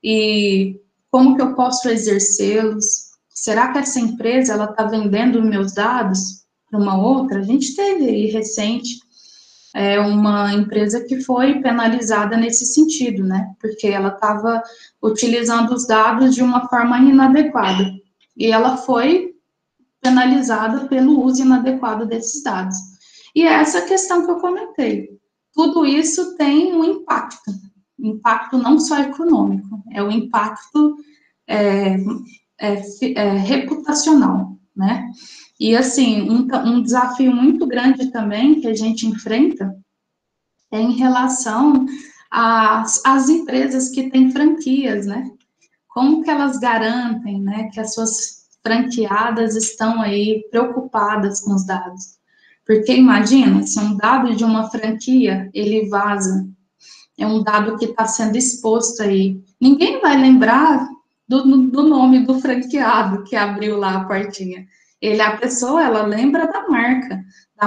E como que eu posso exercê-los? Será que essa empresa ela está vendendo meus dados para uma outra? A gente teve aí recente uma empresa que foi penalizada nesse sentido, né? Porque ela estava utilizando os dados de uma forma inadequada e ela foi penalizada pelo uso inadequado desses dados. E é essa questão que eu comentei. Tudo isso tem um impacto não só econômico, é o impacto reputacional, né? E, assim, um desafio muito grande também que a gente enfrenta é em relação às empresas que têm franquias, né? Como que elas garantem, né, que as suas franqueadas estão aí preocupadas com os dados? Porque imagina, se um dado de uma franquia, ele vaza, é um dado que está sendo exposto aí, ninguém vai lembrar do nome do franqueado que abriu lá a portinha. A pessoa, ela lembra da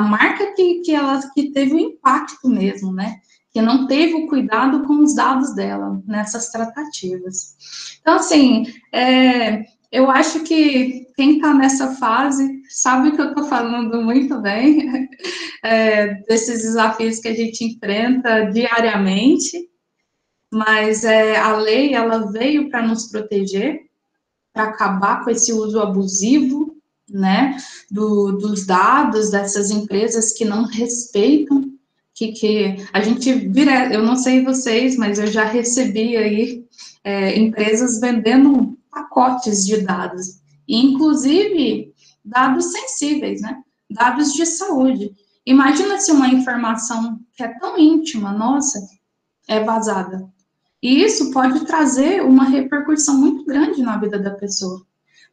marca que teve o impacto mesmo, né? Que não teve o cuidado com os dados dela nessas tratativas. Então, assim, eu acho que quem está nessa fase sabe que eu estou falando muito bem desses desafios que a gente enfrenta diariamente, mas a lei, ela veio para nos proteger, para acabar com esse uso abusivo, né, dos dados dessas empresas que não respeitam, que a gente eu não sei vocês, mas eu já recebi aí empresas vendendo pacotes de dados, inclusive dados sensíveis, né, dados de saúde. Imagina se uma informação que é tão íntima, nossa, é vazada. E isso pode trazer uma repercussão muito grande na vida da pessoa.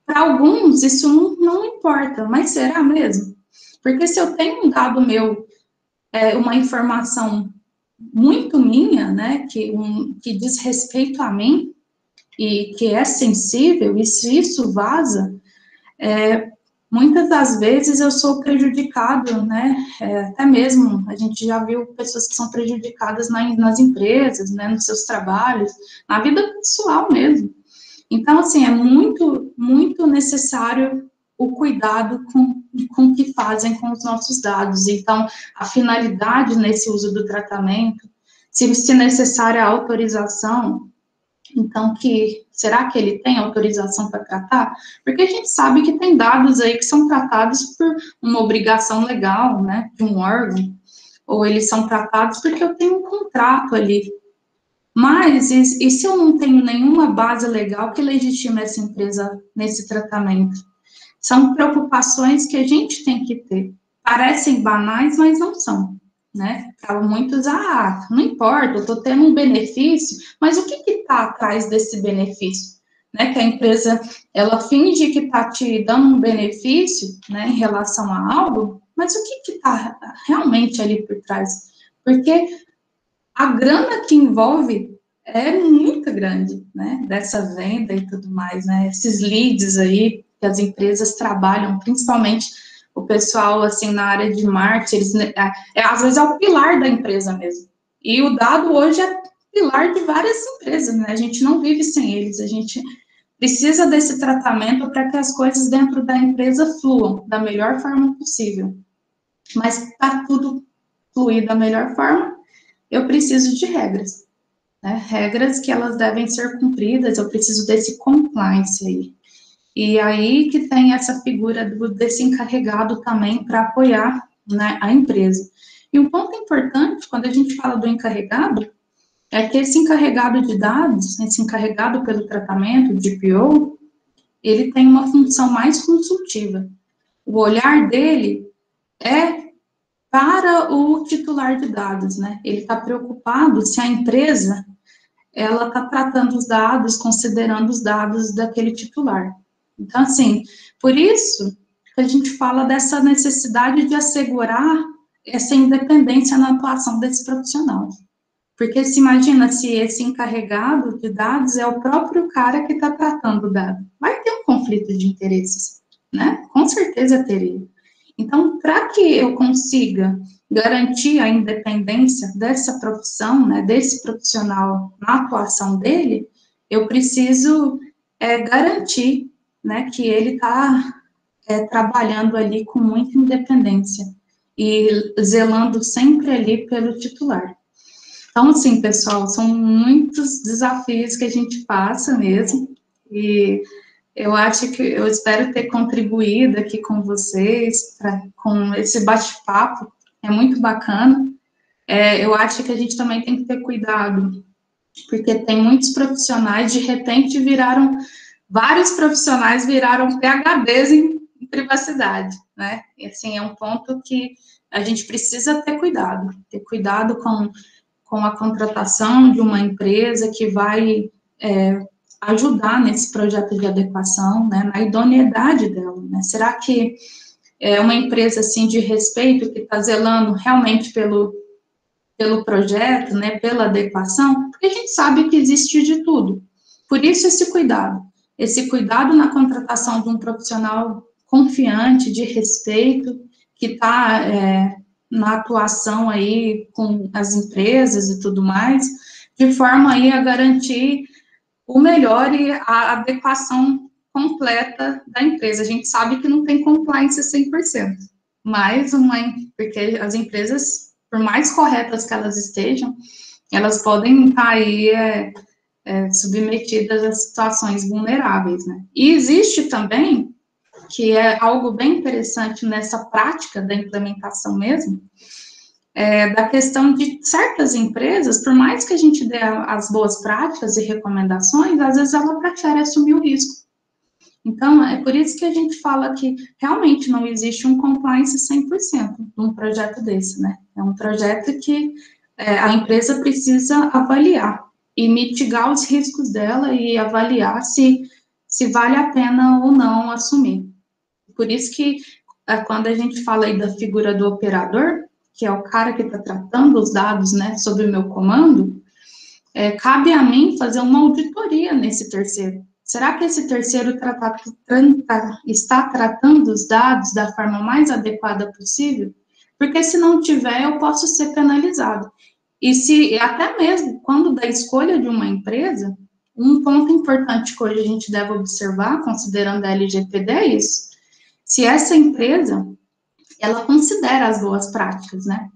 Para alguns, isso não importa, mas será mesmo? Porque se eu tenho um dado meu, uma informação muito minha, né, que diz respeito a mim, e que é sensível, e se isso vaza, muitas das vezes eu sou prejudicado, né, até mesmo, a gente já viu pessoas que são prejudicadas nas empresas, né, nos seus trabalhos, na vida pessoal mesmo. Então, assim, é muito, muito necessário o cuidado com o que fazem com os nossos dados. Então, a finalidade nesse uso do tratamento, se necessária a autorização, então, que Será que ele tem autorização para tratar? Porque a gente sabe que tem dados aí que são tratados por uma obrigação legal, né, de um órgão, ou eles são tratados porque eu tenho um contrato ali. Mas, e se eu não tenho nenhuma base legal que legitima essa empresa nesse tratamento? São preocupações que a gente tem que ter. Parecem banais, mas não são, né? Para muitos, não importa, eu estou tendo um benefício, mas o que está atrás desse benefício? Né? Que a empresa, ela finge que está te dando um benefício, né, em relação a algo, mas o que está realmente ali por trás? Porque a grana que envolve é muito grande, né, dessa venda e tudo mais, né, esses leads aí que as empresas trabalham, principalmente o pessoal, assim, na área de marketing, eles, às vezes é o pilar da empresa mesmo, e o dado hoje é pilar de várias empresas, né, a gente não vive sem eles, a gente precisa desse tratamento para que as coisas dentro da empresa fluam da melhor forma possível, mas para tudo fluir da melhor forma, eu preciso de regras, né? Regras que elas devem ser cumpridas, eu preciso desse compliance aí. E aí que tem essa figura desse encarregado também para apoiar, né, a empresa. E um ponto importante, quando a gente fala do encarregado, é que esse encarregado de dados, esse encarregado pelo tratamento, de PO, ele tem uma função mais consultiva. O olhar dele é para o titular de dados, né? Ele está preocupado se a empresa ela está tratando os dados, considerando os dados daquele titular. Então, assim, por isso que a gente fala dessa necessidade de assegurar essa independência na atuação desse profissional. Porque se imagina se esse encarregado de dados é o próprio cara que está tratando o dado. Vai ter um conflito de interesses, né? Com certeza teria. Então, para que eu consiga garantir a independência dessa profissão, né, desse profissional na atuação dele, eu preciso garantir, né, que ele está trabalhando ali com muita independência e zelando sempre ali pelo titular. Então, assim, pessoal, são muitos desafios que a gente passa mesmo, e eu acho que eu espero ter contribuído aqui com vocês, com esse bate-papo, é muito bacana. Eu acho que a gente também tem que ter cuidado, porque tem muitos profissionais, de repente, vários profissionais viraram PhDs em privacidade, né? E, assim, é um ponto que a gente precisa ter cuidado com a contratação de uma empresa que vai ajudar nesse projeto de adequação, né, na idoneidade dela, né? Será que é uma empresa, assim, de respeito, que está zelando realmente pelo projeto, né, pela adequação? Porque a gente sabe que existe de tudo. Por isso, esse cuidado na contratação de um profissional confiante, de respeito, que está na atuação aí com as empresas e tudo mais, de forma aí a garantir o melhor e a adequação completa da empresa. A gente sabe que não tem compliance 100%, mas porque as empresas, por mais corretas que elas estejam, elas podem estar aí submetidas a situações vulneráveis, né? E existe também, que é algo bem interessante nessa prática da implementação mesmo, da questão de certas empresas, por mais que a gente dê as boas práticas e recomendações, às vezes ela prefere assumir o risco. Então, é por isso que a gente fala que realmente não existe um compliance 100% num projeto desse, né? É um projeto que a empresa precisa avaliar e mitigar os riscos dela e avaliar se vale a pena ou não assumir. Por isso que, quando a gente fala aí da figura do operador, que é o cara que está tratando os dados, né, sob o meu comando, cabe a mim fazer uma auditoria nesse terceiro. Será que esse terceiro está tratando os dados da forma mais adequada possível? Porque se não tiver, eu posso ser penalizado. E até mesmo quando da escolha de uma empresa, um ponto importante que hoje a gente deve observar, considerando a LGPD, é isso. Se essa empresa, ela considera as boas práticas, né?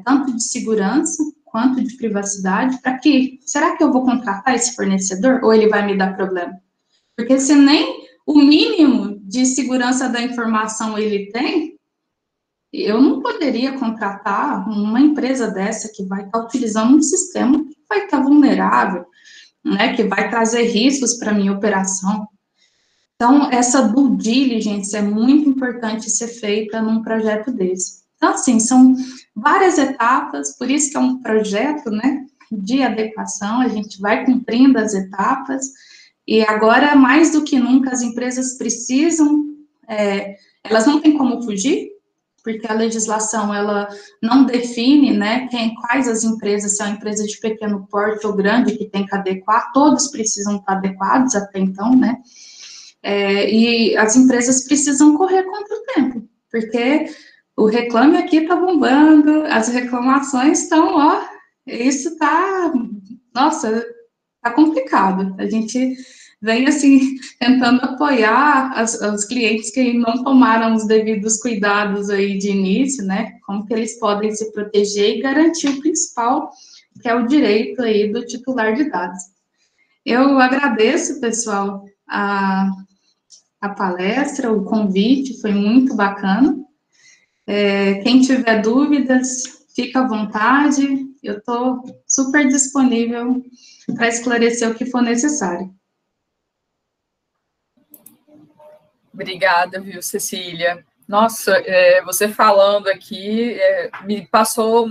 Tanto de segurança, quanto de privacidade, para que, será que eu vou contratar esse fornecedor ou ele vai me dar problema? Porque se nem o mínimo de segurança da informação ele tem, eu não poderia contratar uma empresa dessa que vai estar utilizando um sistema que vai estar vulnerável, né, que vai trazer riscos para a minha operação. Então, essa due diligence é muito importante ser feita num projeto desse. Então, assim, são várias etapas, por isso que é um projeto, né, de adequação, a gente vai cumprindo as etapas, e agora, mais do que nunca, as empresas precisam, elas não têm como fugir, porque a legislação, ela não define, né, quais as empresas, se é uma empresa de pequeno porte ou grande que tem que adequar, todos precisam estar adequados até então, né, e as empresas precisam correr contra o tempo, porque o Reclame Aqui está bombando, as reclamações estão, ó, isso está, nossa, está complicado. A gente vem, assim, tentando apoiar os clientes que não tomaram os devidos cuidados aí de início, né, como que eles podem se proteger e garantir o principal, que é o direito aí do titular de dados. Eu agradeço, pessoal, a palestra, o convite, foi muito bacana. Quem tiver dúvidas, fica à vontade, eu estou super disponível para esclarecer o que for necessário. Obrigada, viu, Cecília? Nossa, você falando aqui me passou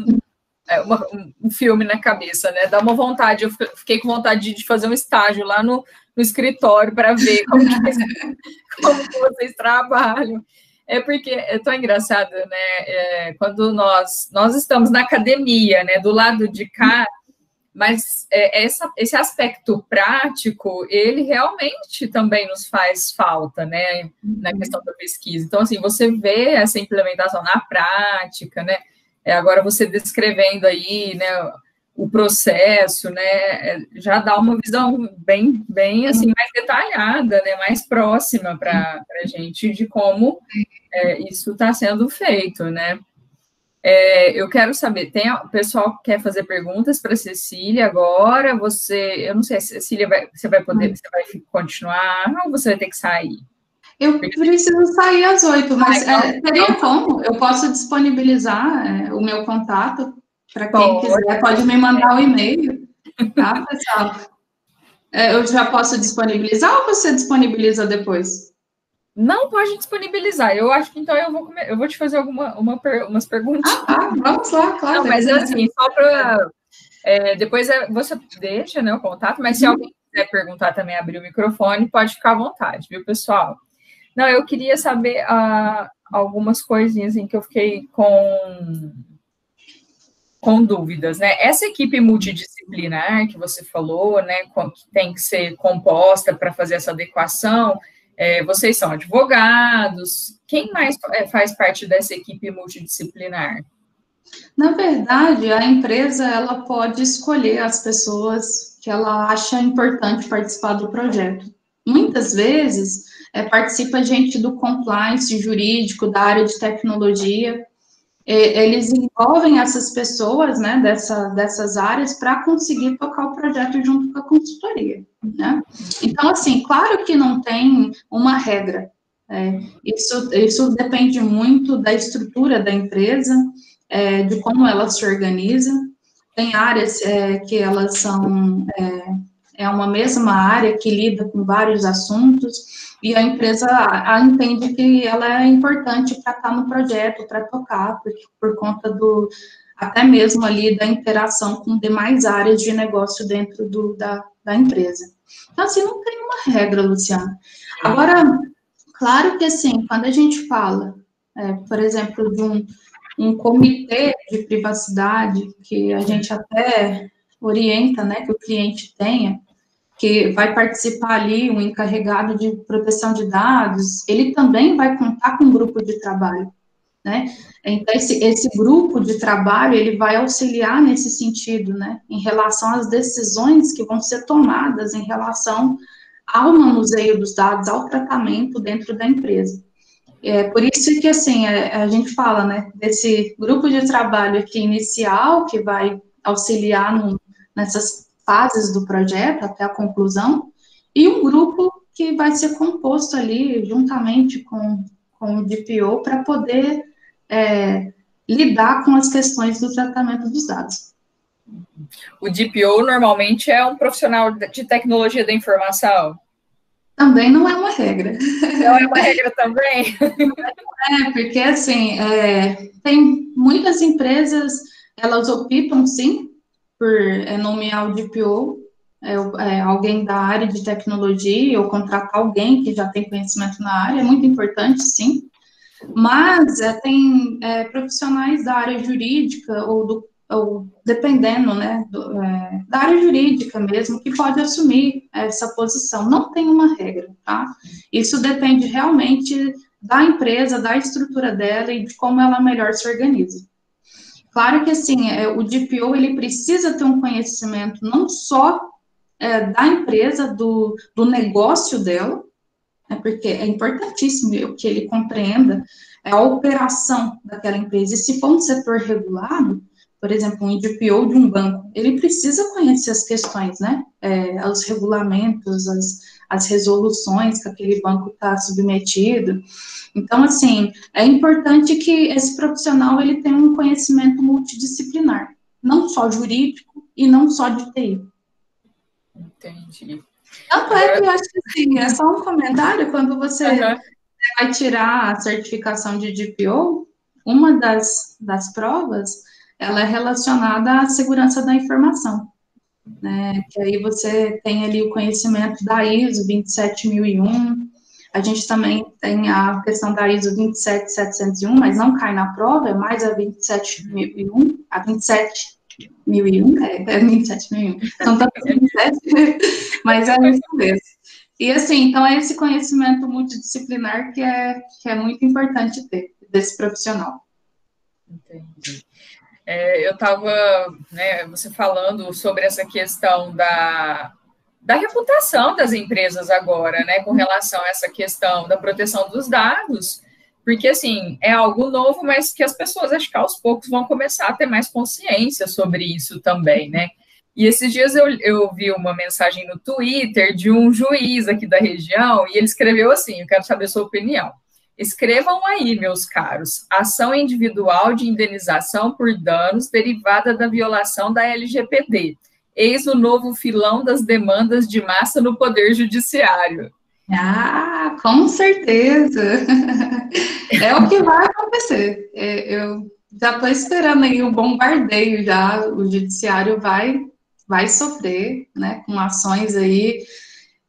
um filme na cabeça, né? Dá uma vontade, eu fiquei com vontade de fazer um estágio lá no escritório para ver como que vocês trabalham. É porque é tão engraçado, né? Quando nós estamos na academia, né? Do lado de cá, mas esse aspecto prático, ele realmente também nos faz falta, né? Na questão da pesquisa. Então, assim, você vê essa implementação na prática, né? Agora você descrevendo aí, né, o processo, né, já dá uma visão bem assim, mais detalhada, né, mais próxima para a gente de como isso está sendo feito, né. Eu quero saber, o pessoal que quer fazer perguntas para a Cecília agora, eu não sei, Cecília, você vai continuar ou você vai ter que sair? Eu preciso sair às 8, mas teria como? Eu posso disponibilizar o meu contato para quem quiser, pode me mandar um e-mail, tá, pessoal? Eu já posso disponibilizar ou você disponibiliza depois? Não pode disponibilizar. Eu acho que então eu vou te fazer umas perguntas. Vamos lá, claro. Não, mas assim, só para depois você deixa, né, o contato, mas se alguém quiser perguntar também, abrir o microfone, pode ficar à vontade, viu, pessoal? Não, eu queria saber algumas coisinhas em que eu fiquei com dúvidas, né? Essa equipe multidisciplinar que você falou, né, que tem que ser composta para fazer essa adequação, vocês são advogados, quem mais faz parte dessa equipe multidisciplinar? Na verdade, a empresa, ela pode escolher as pessoas que ela acha importante participar do projeto. Muitas vezes, participa gente do compliance jurídico, da área de tecnologia, eles envolvem essas pessoas, né, dessas áreas para conseguir tocar o projeto junto com a consultoria, né? Então, assim, claro que não tem uma regra, isso depende muito da estrutura da empresa, de como ela se organiza. Tem áreas que elas são uma mesma área que lida com vários assuntos, e a empresa entende que ela é importante para estar no projeto, para tocar, por conta até mesmo ali da interação com demais áreas de negócio dentro da empresa. Então, assim, não tem uma regra, Luciana. Agora, claro que, assim, quando a gente fala, por exemplo, de um comitê de privacidade, que a gente até orienta, né, que o cliente tenha, que vai participar ali, um encarregado de proteção de dados, ele também vai contar com um grupo de trabalho, né? Então, esse grupo de trabalho, ele vai auxiliar nesse sentido, né, em relação às decisões que vão ser tomadas em relação ao manuseio dos dados, ao tratamento dentro da empresa. Por isso que, assim, a gente fala, né, desse grupo de trabalho aqui inicial, que vai auxiliar nessas fases do projeto até a conclusão, e um grupo que vai ser composto ali juntamente com o DPO para poder lidar com as questões do tratamento dos dados. O DPO normalmente é um profissional de tecnologia da informação? Também não é uma regra. Não é uma regra também? Porque, assim, tem muitas empresas, elas optam, sim, por nomear o DPO, alguém da área de tecnologia, ou contratar alguém que já tem conhecimento na área, é muito importante, sim. Mas tem profissionais da área jurídica, ou dependendo, né, da área jurídica mesmo, que pode assumir essa posição. Não tem uma regra, tá? Isso depende realmente da empresa, da estrutura dela e de como ela melhor se organiza. Claro que, assim, o DPO, ele precisa ter um conhecimento não só da empresa, do negócio dela, porque é importantíssimo que ele compreenda a operação daquela empresa. E se for um setor regulado, por exemplo, um DPO de um banco, ele precisa conhecer as questões, né? Os regulamentos, as resoluções que aquele banco está submetido. Então, assim, é importante que esse profissional ele tenha um conhecimento multidisciplinar, não só jurídico e não só de TI. Entendi. Tanto é que eu acho que, assim, é só um comentário, quando você vai tirar a certificação de DPO, uma das provas, ela é relacionada à segurança da informação, né? Que aí você tem ali o conhecimento da ISO 27001, a gente também tem a questão da ISO 27701, mas não cai na prova, é mais a 27001, a 27001, 27001, são tantas 27, mas é isso mesmo. E assim, então é esse conhecimento multidisciplinar que é muito importante ter, desse profissional. Entendi. Eu estava, né, você falando sobre essa questão da reputação das empresas agora, né, com relação a essa questão da proteção dos dados, porque, assim, é algo novo, mas que as pessoas, acho que aos poucos, vão começar a ter mais consciência sobre isso também, né? E esses dias eu vi uma mensagem no Twitter de um juiz aqui da região, e ele escreveu assim, eu quero saber a sua opinião. Escrevam aí, meus caros, ação individual de indenização por danos derivada da violação da LGPD. Eis o novo filão das demandas de massa no Poder Judiciário. Ah, com certeza! É o que vai acontecer. Eu já estou esperando aí o bombardeio já, o Judiciário vai sofrer, né, com ações aí,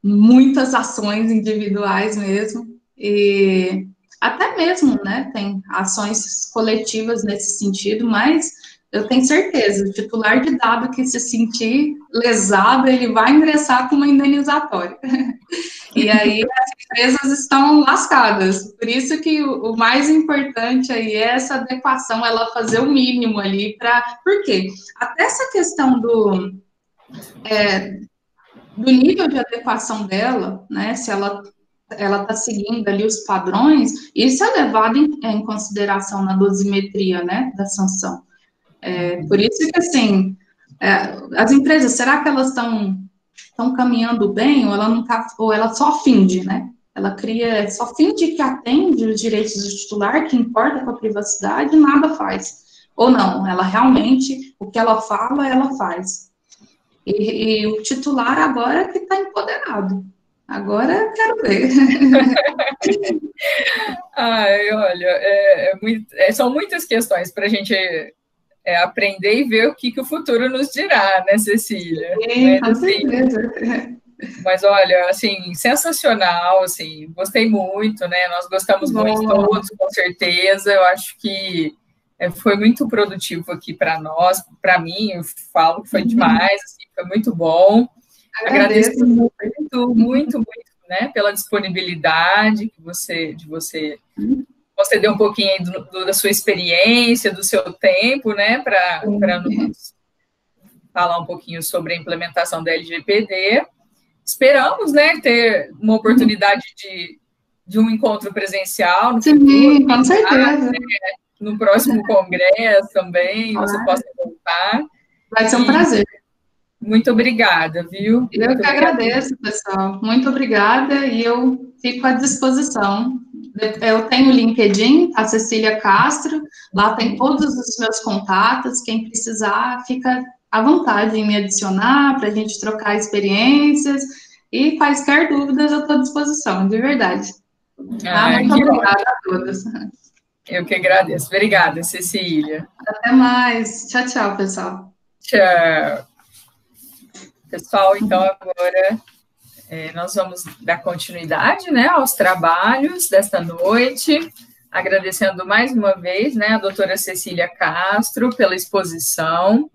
muitas ações individuais mesmo, e até mesmo, né, tem ações coletivas nesse sentido, mas eu tenho certeza, o titular de dado que se sentir lesado, ele vai ingressar com uma indenizatória. E aí as empresas estão lascadas. Por isso que o mais importante aí é essa adequação, ela fazer o mínimo ali para... Por quê? Até essa questão do nível de adequação dela, né? Se ela está seguindo ali os padrões, isso é levado em consideração na dosimetria, né, da sanção. Por isso que, assim, as empresas, será que elas estão caminhando bem, ou ela não tá, ou ela só finge, né? Ela só finge que atende os direitos do titular, que importa com a privacidade, e nada faz. Ou não, ela realmente, o que ela fala, ela faz. E o titular agora que está empoderado. Agora eu quero ver. Ai, olha, são muitas questões para a gente aprender e ver o que o futuro nos dirá, né, Cecília? Sim, com certeza. Mas, olha, assim, sensacional, assim, gostei muito, né? Nós gostamos muito todos, com certeza. Eu acho que foi muito produtivo aqui para nós, para mim, eu falo que foi demais, assim, foi muito bom. Agradeço muito, né, pela disponibilidade de você deu um pouquinho aí da sua experiência, do seu tempo, né, para nos falar um pouquinho sobre a implementação da LGPD. Esperamos, né, ter uma oportunidade de um encontro presencial no futuro. Com certeza. Né, no próximo congresso também, você possa voltar. Vai ser um prazer. Muito obrigada, viu? Eu que agradeço, pessoal. Muito obrigada e eu fico à disposição. Eu tenho o LinkedIn, a Cecília Castro, lá tem todos os meus contatos. Quem precisar, fica à vontade em me adicionar para a gente trocar experiências e quaisquer dúvidas eu estou à disposição, de verdade. Muito obrigada a todos. Eu que agradeço. Obrigada, Cecília. Até mais. Tchau, tchau, pessoal. Tchau. Pessoal, então agora nós vamos dar continuidade, né, aos trabalhos desta noite, agradecendo mais uma vez, né, a doutora Cecília Castro pela exposição,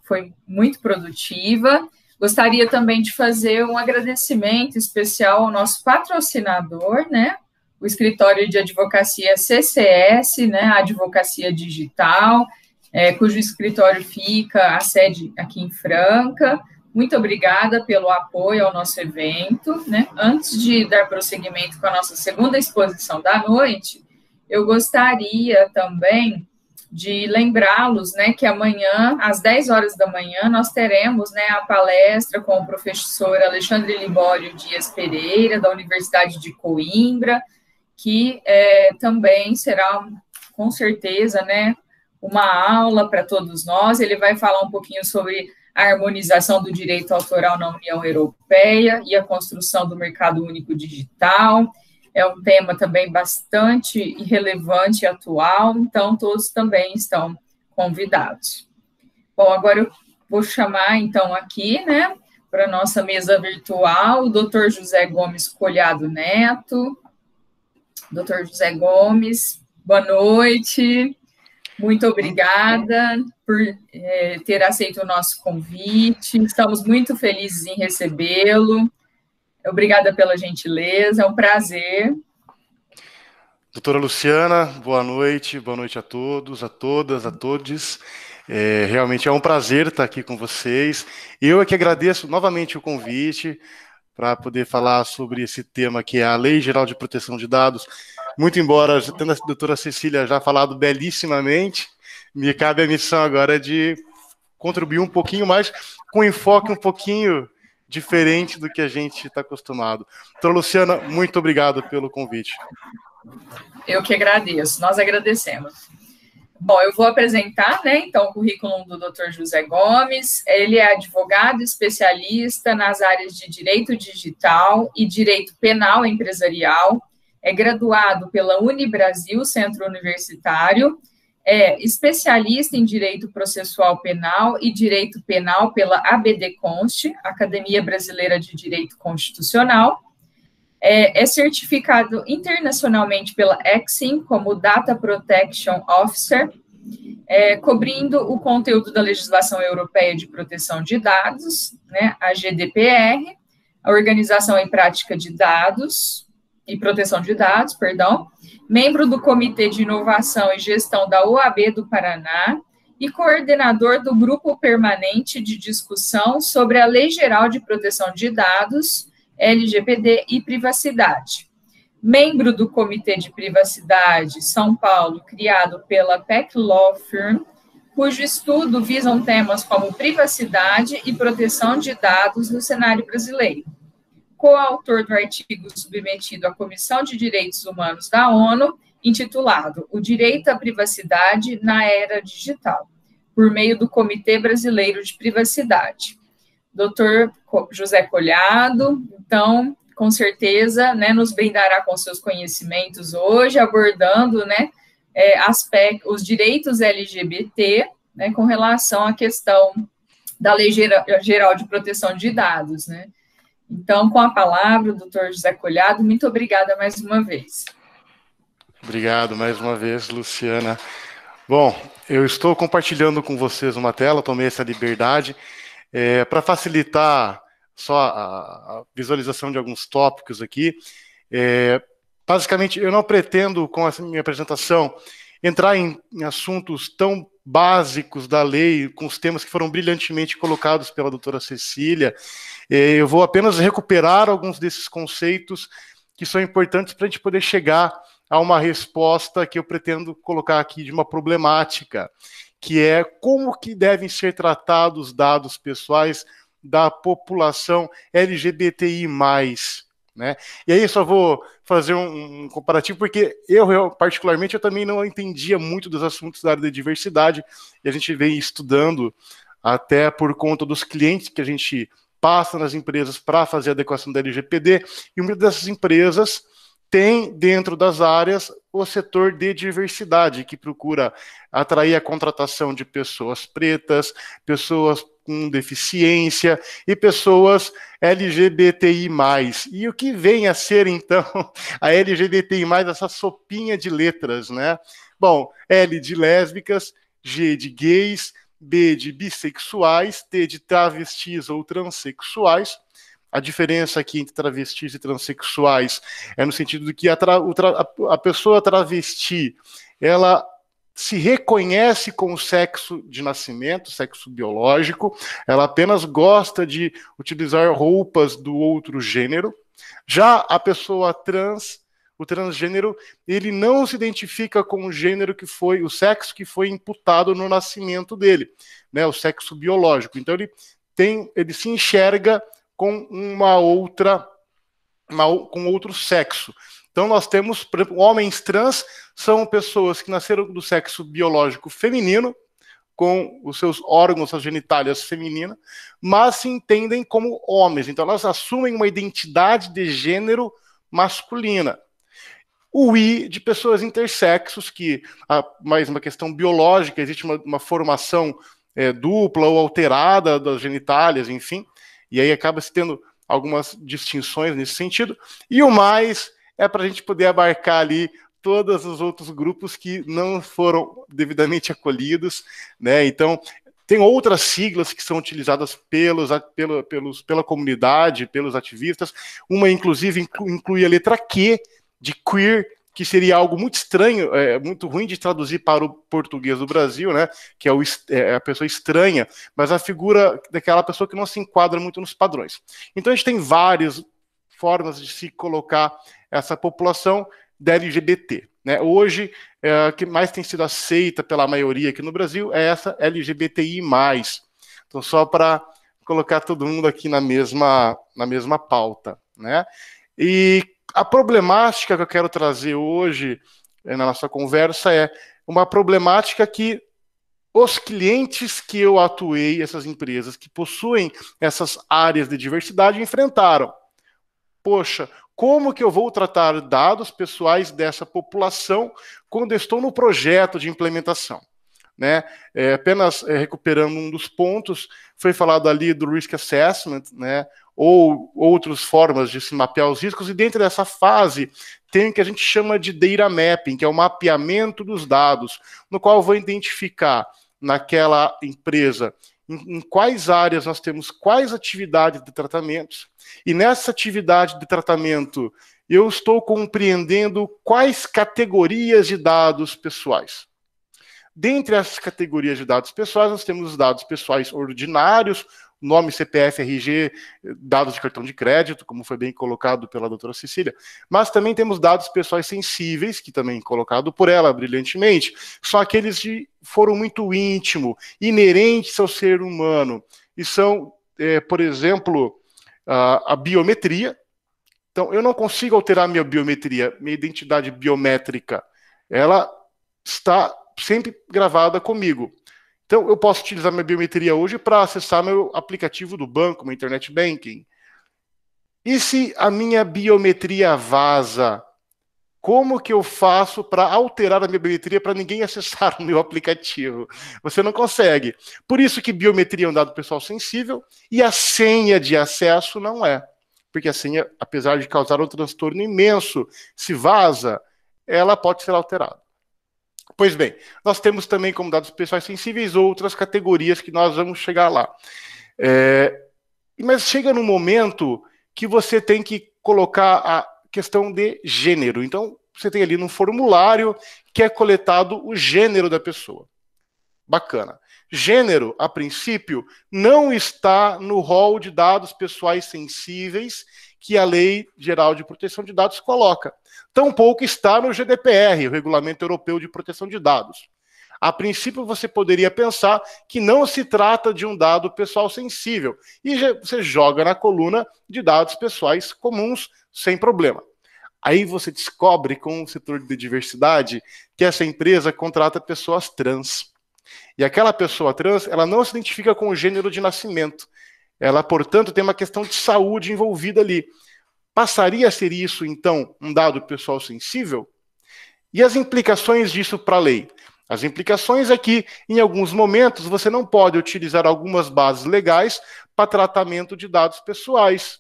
foi muito produtiva. Gostaria também de fazer um agradecimento especial ao nosso patrocinador, né, o Escritório de Advocacia CCS, né, a Advocacia Digital, cujo escritório fica, a sede aqui em Franca. Muito obrigada pelo apoio ao nosso evento, né? Antes de dar prosseguimento com a nossa segunda exposição da noite, eu gostaria também de lembrá-los, né, que amanhã, às 10 horas da manhã, nós teremos, né, a palestra com o professor Alexandre Libório Dias Pereira, da Universidade de Coimbra, que também será, com certeza, né, uma aula para todos nós. Ele vai falar um pouquinho sobre a harmonização do direito autoral na União Europeia e a construção do mercado único digital. É um tema também bastante relevante e atual, então todos também estão convidados. Bom, agora eu vou chamar, então, aqui, né, para a nossa mesa virtual, o doutor José Gomes Colhado Neto. Doutor José Gomes, boa noite. Muito obrigada por ter aceito o nosso convite. Estamos muito felizes em recebê-lo. Obrigada pela gentileza, é um prazer. Doutora Luciana, boa noite a todos, a todas, a todes. Realmente é um prazer estar aqui com vocês. Eu é que agradeço novamente o convite para poder falar sobre esse tema que é a Lei Geral de Proteção de Dados. Muito embora, tendo a doutora Cecília já falado belíssimamente, me cabe a missão agora de contribuir um pouquinho mais, com enfoque um pouquinho diferente do que a gente está acostumado. Doutora Luciana, muito obrigado pelo convite. Eu que agradeço, nós agradecemos. Bom, eu vou apresentar, né, então, o currículo do Dr. José Gomes. Ele é advogado especialista nas áreas de Direito Digital e Direito Penal Empresarial, é graduado pela Unibrasil Centro Universitário, é especialista em Direito Processual Penal e Direito Penal pela ABD-Const, Academia Brasileira de Direito Constitucional, é certificado internacionalmente pela Exim como Data Protection Officer, cobrindo o conteúdo da legislação europeia de proteção de dados, né, a GDPR, a Organização em Prática de Dados e Proteção de Dados, membro do Comitê de Inovação e Gestão da OAB do Paraná e coordenador do Grupo Permanente de Discussão sobre a Lei Geral de Proteção de Dados, LGPD e Privacidade. Membro do Comitê de Privacidade São Paulo, criado pela PEC Law Firm, cujo estudo visam temas como privacidade e proteção de dados no cenário brasileiro. Coautor do artigo submetido à Comissão de Direitos Humanos da ONU, intitulado O Direito à Privacidade na Era Digital, por meio do Comitê Brasileiro de Privacidade. Doutor José Colhado, então, com certeza, né, nos brindará com seus conhecimentos hoje, abordando, né, os direitos LGBT, né, com relação à questão da Lei Geral de Proteção de Dados, né. Então, com a palavra, o doutor José Colhado, muito obrigada mais uma vez. Obrigado mais uma vez, Luciana. Bom, eu estou compartilhando com vocês uma tela, tomei essa liberdade, para facilitar só a visualização de alguns tópicos aqui. Basicamente, eu não pretendo, com essa minha apresentação, entrar em assuntos tão básicos da lei, com os temas que foram brilhantemente colocados pela doutora Cecília. Eu vou apenas recuperar alguns desses conceitos que são importantes para a gente poder chegar a uma resposta que eu pretendo colocar aqui de uma problemática, que é como que devem ser tratados os dados pessoais da população LGBTI+, né? E aí só vou fazer um comparativo, porque particularmente, eu também não entendia muito dos assuntos da área da diversidade, e a gente vem estudando até por conta dos clientes que a gente passa nas empresas para fazer a adequação da LGPD, e uma dessas empresas tem dentro das áreas o setor de diversidade, que procura atrair a contratação de pessoas pretas, pessoas com deficiência e pessoas LGBTI+. E o que vem a ser, então, a LGBTI+, essa sopinha de letras, né? Bom, L de lésbicas, G de gays, B de bissexuais, T de travestis ou transexuais. A diferença aqui entre travestis e transexuais é no sentido de que a pessoa travesti, ela se reconhece com o sexo de nascimento, sexo biológico, ela apenas gosta de utilizar roupas do outro gênero. Já a pessoa trans, o transgênero, ele não se identifica com o gênero que foi, o sexo que foi imputado no nascimento dele, né, o sexo biológico. Então ele se enxerga com com outro sexo. Então nós temos, por exemplo, homens trans são pessoas que nasceram do sexo biológico feminino, com os seus órgãos, suas genitálias femininas, mas se entendem como homens. Então elas assumem uma identidade de gênero masculina. O I de pessoas intersexos, que, mais uma questão biológica, existe uma formação dupla ou alterada das genitálias, enfim, e aí acaba se tendo algumas distinções nesse sentido. E o mais é para a gente poder abarcar ali todos os outros grupos que não foram devidamente acolhidos, né? Então, tem outras siglas que são utilizadas pela comunidade, pelos ativistas. Uma, inclusive, inclui a letra Q de queer, que seria algo muito estranho, muito ruim de traduzir para o português do Brasil, né? Que é a pessoa estranha, mas a figura daquela pessoa que não se enquadra muito nos padrões. Então a gente tem várias formas de se colocar essa população da LGBT, né? Hoje, a que mais tem sido aceita pela maioria aqui no Brasil é essa LGBTI+. Então, só para colocar todo mundo aqui na mesma pauta, né? E a problemática que eu quero trazer hoje na nossa conversa é uma problemática que os clientes que eu atuei, essas empresas que possuem essas áreas de diversidade, enfrentaram. Poxa, como que eu vou tratar dados pessoais dessa população quando eu estou no projeto de implementação? Né? Apenas recuperando um dos pontos, foi falado ali do risk assessment, né? Ou outras formas de se mapear os riscos, e dentro dessa fase tem o que a gente chama de data mapping, que é o mapeamento dos dados, no qual eu vou identificar naquela empresa em quais áreas nós temos quais atividades de tratamentos, e nessa atividade de tratamento eu estou compreendendo quais categorias de dados pessoais. Dentre essas categorias de dados pessoais, nós temos os dados pessoais ordinários, nome, CPF, RG, dados de cartão de crédito, como foi bem colocado pela doutora Cecília, mas também temos dados pessoais sensíveis, que também colocado por ela brilhantemente, são aqueles que foram muito íntimo, inerentes ao ser humano, e são, por exemplo, a biometria. Então, eu não consigo alterar minha biometria, minha identidade biométrica, ela está sempre gravada comigo. Então, eu posso utilizar minha biometria hoje para acessar meu aplicativo do banco, meu internet banking. E se a minha biometria vaza, como que eu faço para alterar a minha biometria para ninguém acessar o meu aplicativo? Você não consegue. Por isso que biometria é um dado pessoal sensível e a senha de acesso não é. Porque a senha, apesar de causar um transtorno imenso, se vaza, ela pode ser alterada. Pois bem, nós temos também como dados pessoais sensíveis outras categorias que nós vamos chegar lá. Mas chega num momento que você tem que colocar a questão de gênero. Então, você tem ali no formulário que é coletado o gênero da pessoa. Bacana. Gênero, a princípio, não está no rol de dados pessoais sensíveis que a Lei Geral de Proteção de Dados coloca. Tampouco está no GDPR, o Regulamento Europeu de Proteção de Dados. A princípio, você poderia pensar que não se trata de um dado pessoal sensível, e você joga na coluna de dados pessoais comuns, sem problema. Aí você descobre, com o setor de diversidade, que essa empresa contrata pessoas trans. E aquela pessoa trans, ela não se identifica com o gênero de nascimento. Ela, portanto, tem uma questão de saúde envolvida ali. Passaria a ser isso, então, um dado pessoal sensível? E as implicações disso para a lei? As implicações é que, em alguns momentos, você não pode utilizar algumas bases legais para tratamento de dados pessoais,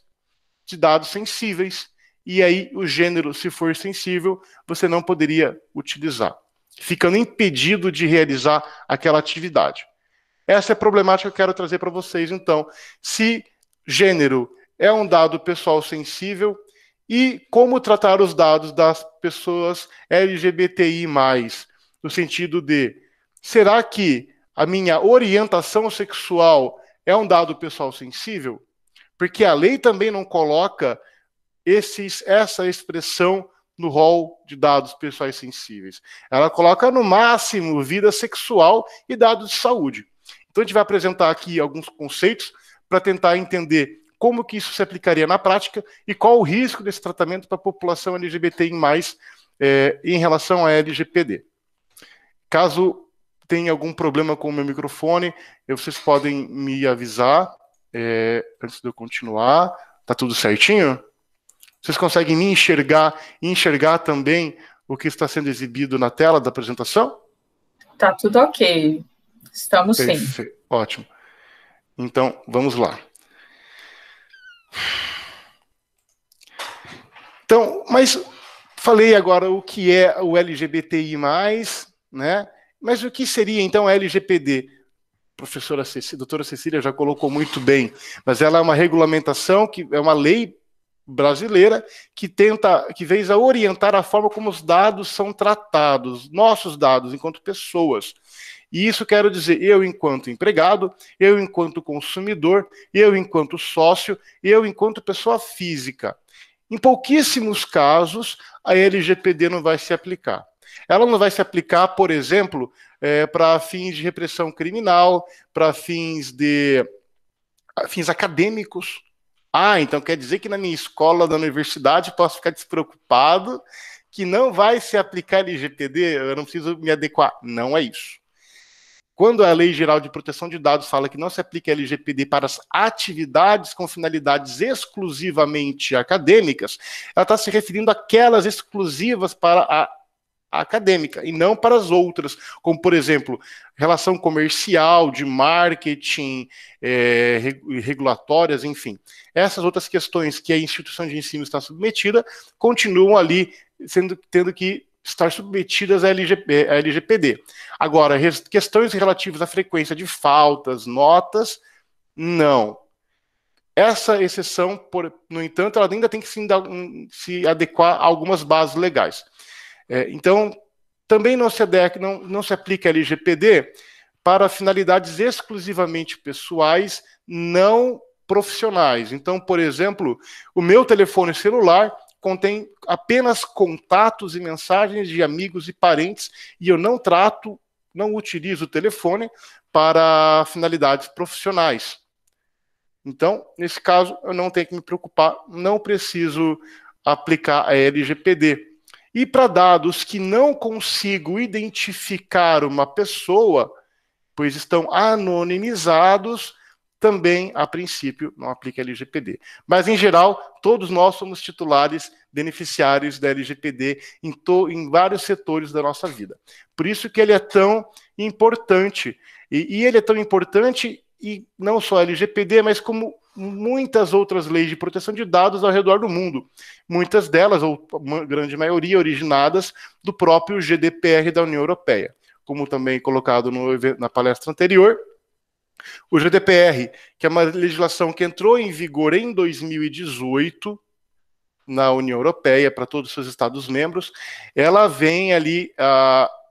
de dados sensíveis. E aí, o gênero, se for sensível, você não poderia utilizar, ficando impedido de realizar aquela atividade. Essa é a problemática que eu quero trazer para vocês, então. Se gênero é um dado pessoal sensível, e como tratar os dados das pessoas LGBTI+, no sentido de, será que a minha orientação sexual é um dado pessoal sensível? Porque a lei também não coloca essa expressão no rol de dados pessoais sensíveis. Ela coloca, no máximo, vida sexual e dados de saúde. Então, a gente vai apresentar aqui alguns conceitos para tentar entender como que isso se aplicaria na prática e qual o risco desse tratamento para a população LGBTI+, em relação à LGPD. Caso tenha algum problema com o meu microfone, vocês podem me avisar antes de eu continuar. Tá tudo certinho? Vocês conseguem me enxergar e enxergar também o que está sendo exibido na tela da apresentação? Tá tudo ok. Estamos sim. Ótimo. Então, vamos lá. Então, mas falei agora o que é o LGBTI+, né? Mas o que seria, então, a LGPD? Doutora Cecília já colocou muito bem, mas ela é uma regulamentação, que é uma lei brasileira que visa orientar a forma como os dados são tratados, nossos dados, enquanto pessoas. E isso quero dizer, eu enquanto empregado, eu enquanto consumidor, eu enquanto sócio, eu enquanto pessoa física. Em pouquíssimos casos, a LGPD não vai se aplicar. Ela não vai se aplicar, por exemplo, para fins de repressão criminal, para fins acadêmicos. Então quer dizer que na minha escola, na universidade, posso ficar despreocupado que não vai se aplicar LGPD, eu não preciso me adequar. Não é isso. Quando a Lei Geral de Proteção de Dados fala que não se aplica LGPD para as atividades com finalidades exclusivamente acadêmicas, ela está se referindo àquelas exclusivas para a acadêmica e não para as outras, como, por exemplo, relação comercial, de marketing, regulatórias, enfim. Essas outras questões que a instituição de ensino está submetida continuam ali tendo que estar submetidas à LGPD. Agora, questões relativas à frequência de faltas, notas, não. Essa exceção, no entanto, ela ainda tem que se adequar a algumas bases legais. Então, também não se aplica a LGPD para finalidades exclusivamente pessoais, não profissionais. Então, por exemplo, o meu telefone celular contém apenas contatos e mensagens de amigos e parentes, e eu não utilizo o telefone para finalidades profissionais. Então, nesse caso, eu não tenho que me preocupar, não preciso aplicar a LGPD. E para dados que não consigo identificar uma pessoa, pois estão anonimizados, também, a princípio, não aplica a LGPD. Mas, em geral, todos nós somos titulares, beneficiários da LGPD em vários setores da nossa vida. Por isso que ele é tão importante. E ele é tão importante, e não só a LGPD, mas como muitas outras leis de proteção de dados ao redor do mundo. Muitas delas, ou uma grande maioria, originadas do próprio GDPR da União Europeia. Como também colocado na palestra anterior, o GDPR, que é uma legislação que entrou em vigor em 2018 na União Europeia, para todos os seus Estados-membros, ela vem ali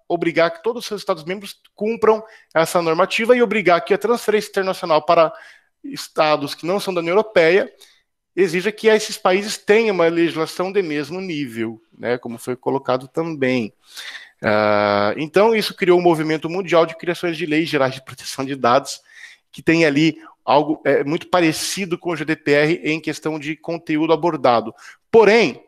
obrigar que todos os seus Estados-membros cumpram essa normativa e obrigar que a transferência internacional para Estados que não são da União Europeia exija que esses países tenham uma legislação de mesmo nível, né, como foi colocado também. Então, isso criou um movimento mundial de criações de leis gerais de proteção de dados, que tem ali algo muito parecido com o GDPR em questão de conteúdo abordado. Porém,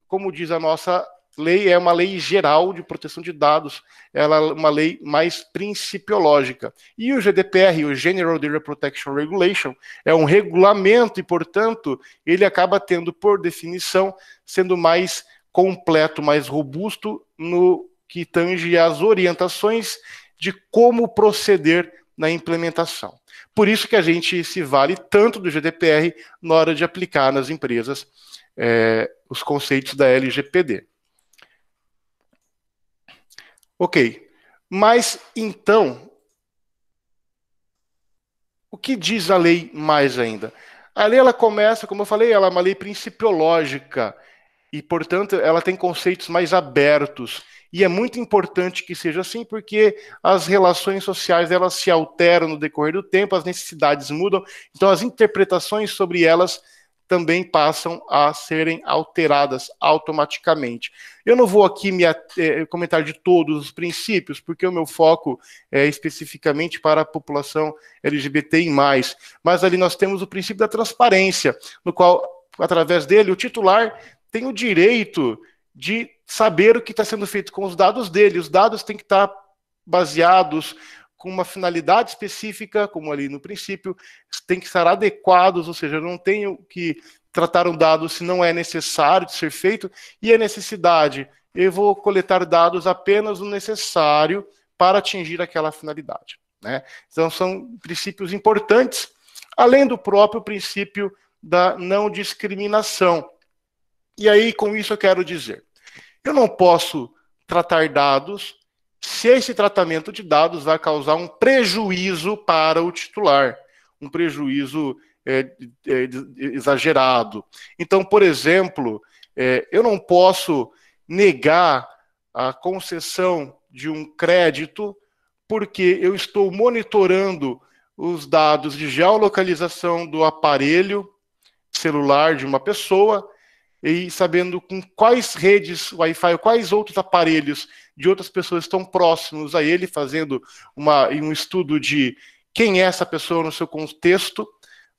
como diz a nossa lei, é uma lei geral de proteção de dados, ela é uma lei mais principiológica. E o GDPR, o General Data Protection Regulation, é um regulamento e, portanto, ele acaba tendo, por definição, sendo mais completo, mais robusto no que tange às orientações de como proceder na implementação. Por isso que a gente se vale tanto do GDPR na hora de aplicar nas empresas os conceitos da LGPD. Ok, mas então, o que diz a lei mais ainda? A lei, ela começa, como eu falei, ela é uma lei principiológica e, portanto, ela tem conceitos mais abertos. E é muito importante que seja assim, porque as relações sociais elas se alteram no decorrer do tempo, as necessidades mudam, então as interpretações sobre elas também passam a serem alteradas automaticamente. Eu não vou aqui comentar de todos os princípios, porque o meu foco é especificamente para a população LGBTI+, mas ali nós temos o princípio da transparência, no qual, através dele, o titular tem o direito de saber o que está sendo feito com os dados dele. Os dados têm que estar baseados com uma finalidade específica, como ali no princípio, tem que estar adequados, ou seja, eu não tenho que tratar um dado se não é necessário de ser feito, e a necessidade, eu vou coletar dados apenas o necessário para atingir aquela finalidade, né? Então, são princípios importantes, além do próprio princípio da não discriminação. E aí, com isso, eu quero dizer, eu não posso tratar dados se esse tratamento de dados vai causar um prejuízo para o titular, um prejuízo exagerado. Então, por exemplo, eu não posso negar a concessão de um crédito porque eu estou monitorando os dados de geolocalização do aparelho celular de uma pessoa e sabendo com quais redes Wi-Fi, quais outros aparelhos de outras pessoas estão próximos a ele, fazendo um estudo de quem é essa pessoa no seu contexto,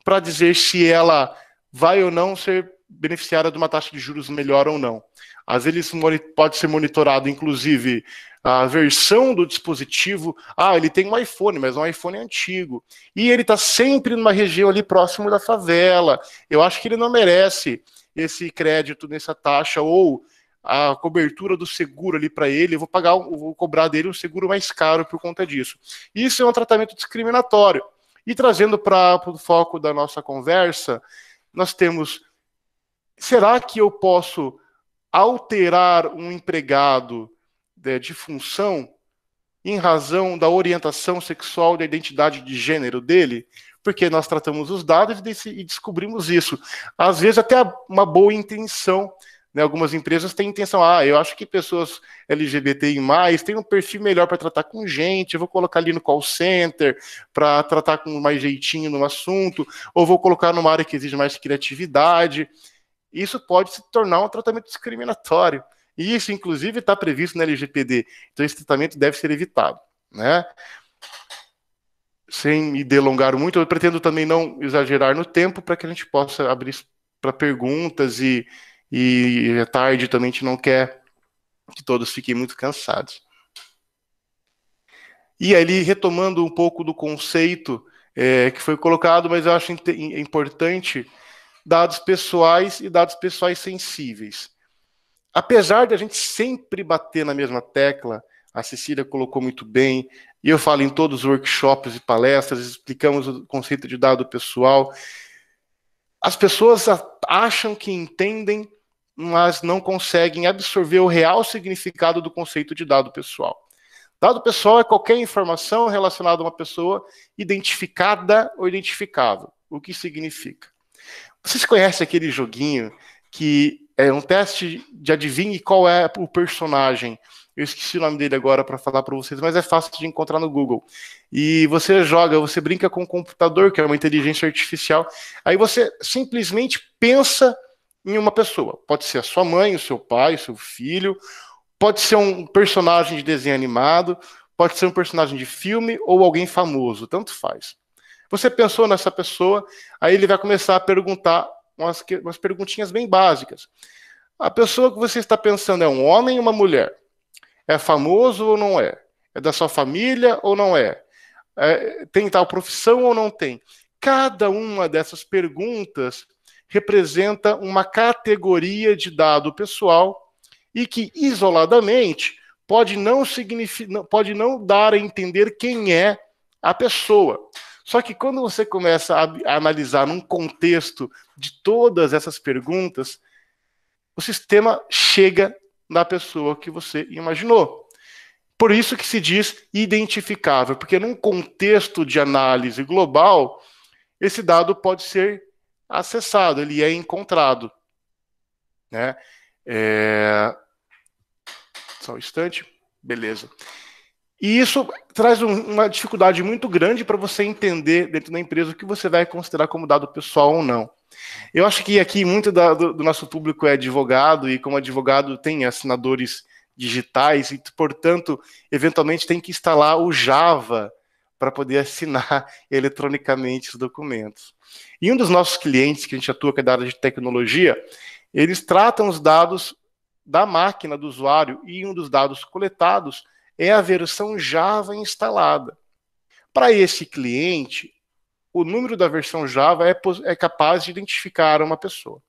para dizer se ela vai ou não ser beneficiária de uma taxa de juros melhor ou não. Às vezes pode ser monitorado, inclusive, a versão do dispositivo. Ele tem um iPhone, mas um iPhone antigo. E ele está sempre numa região ali próximo da favela. Eu acho que ele não merece esse crédito nessa taxa, ou a cobertura do seguro ali para ele, eu vou cobrar dele um seguro mais caro por conta disso. Isso é um tratamento discriminatório. E trazendo para o foco da nossa conversa, nós temos, será que eu posso alterar um empregado de função em razão da orientação sexual, da identidade de gênero dele? Porque nós tratamos os dados e descobrimos isso. Às vezes até uma boa intenção, né? Algumas empresas têm intenção, eu acho que pessoas LGBTI+, têm um perfil melhor para tratar com gente, eu vou colocar ali no call center para tratar com mais jeitinho no assunto, ou vou colocar numa área que exige mais criatividade. Isso pode se tornar um tratamento discriminatório. E isso, inclusive, está previsto na LGPD. Então, esse tratamento deve ser evitado, né? Sem me delongar muito, eu pretendo também não exagerar no tempo para que a gente possa abrir para perguntas e à tarde também a gente não quer que todos fiquem muito cansados. E ali, retomando um pouco do conceito que foi colocado, mas eu acho importante, dados pessoais e dados pessoais sensíveis. Apesar de a gente sempre bater na mesma tecla, a Cecília colocou muito bem, e eu falo em todos os workshops e palestras, explicamos o conceito de dado pessoal. As pessoas acham que entendem, mas não conseguem absorver o real significado do conceito de dado pessoal. Dado pessoal é qualquer informação relacionada a uma pessoa identificada ou identificável. O que significa? Vocês conhecem aquele joguinho que é um teste de adivinhe qual é o personagem? Eu esqueci o nome dele agora para falar para vocês, mas é fácil de encontrar no Google. E você brinca com o computador, que é uma inteligência artificial, aí você simplesmente pensa em uma pessoa. Pode ser a sua mãe, o seu pai, o seu filho, Pode ser um personagem de desenho animado, pode ser um personagem de filme ou alguém famoso, tanto faz. Você pensou nessa pessoa, aí ele vai começar a perguntar umas perguntinhas bem básicas. A pessoa que você está pensando é um homem ou uma mulher? É famoso ou não é? É da sua família ou não é? Tem tal profissão ou não tem? Cada uma dessas perguntas representa uma categoria de dado pessoal e que, isoladamente, pode não dar a entender quem é a pessoa. Só que quando você começa a analisar num contexto de todas essas perguntas, o sistema chega na pessoa que você imaginou. Por isso que se diz identificável, porque num contexto de análise global, esse dado pode ser acessado, ele é encontrado. Né? Só um instante. Beleza. E isso traz uma dificuldade muito grande para você entender dentro da empresa o que você vai considerar como dado pessoal ou não. Eu acho que aqui muito do nosso público é advogado, e como advogado tem assinadores digitais, e, portanto, eventualmente tem que instalar o Java para poder assinar eletronicamente os documentos. E um dos nossos clientes, que a gente atua, que é da área de tecnologia, eles tratam os dados da máquina do usuário, e um dos dados coletados é a versão Java instalada. Para esse cliente, o número da versão Java é capaz de identificar uma pessoa.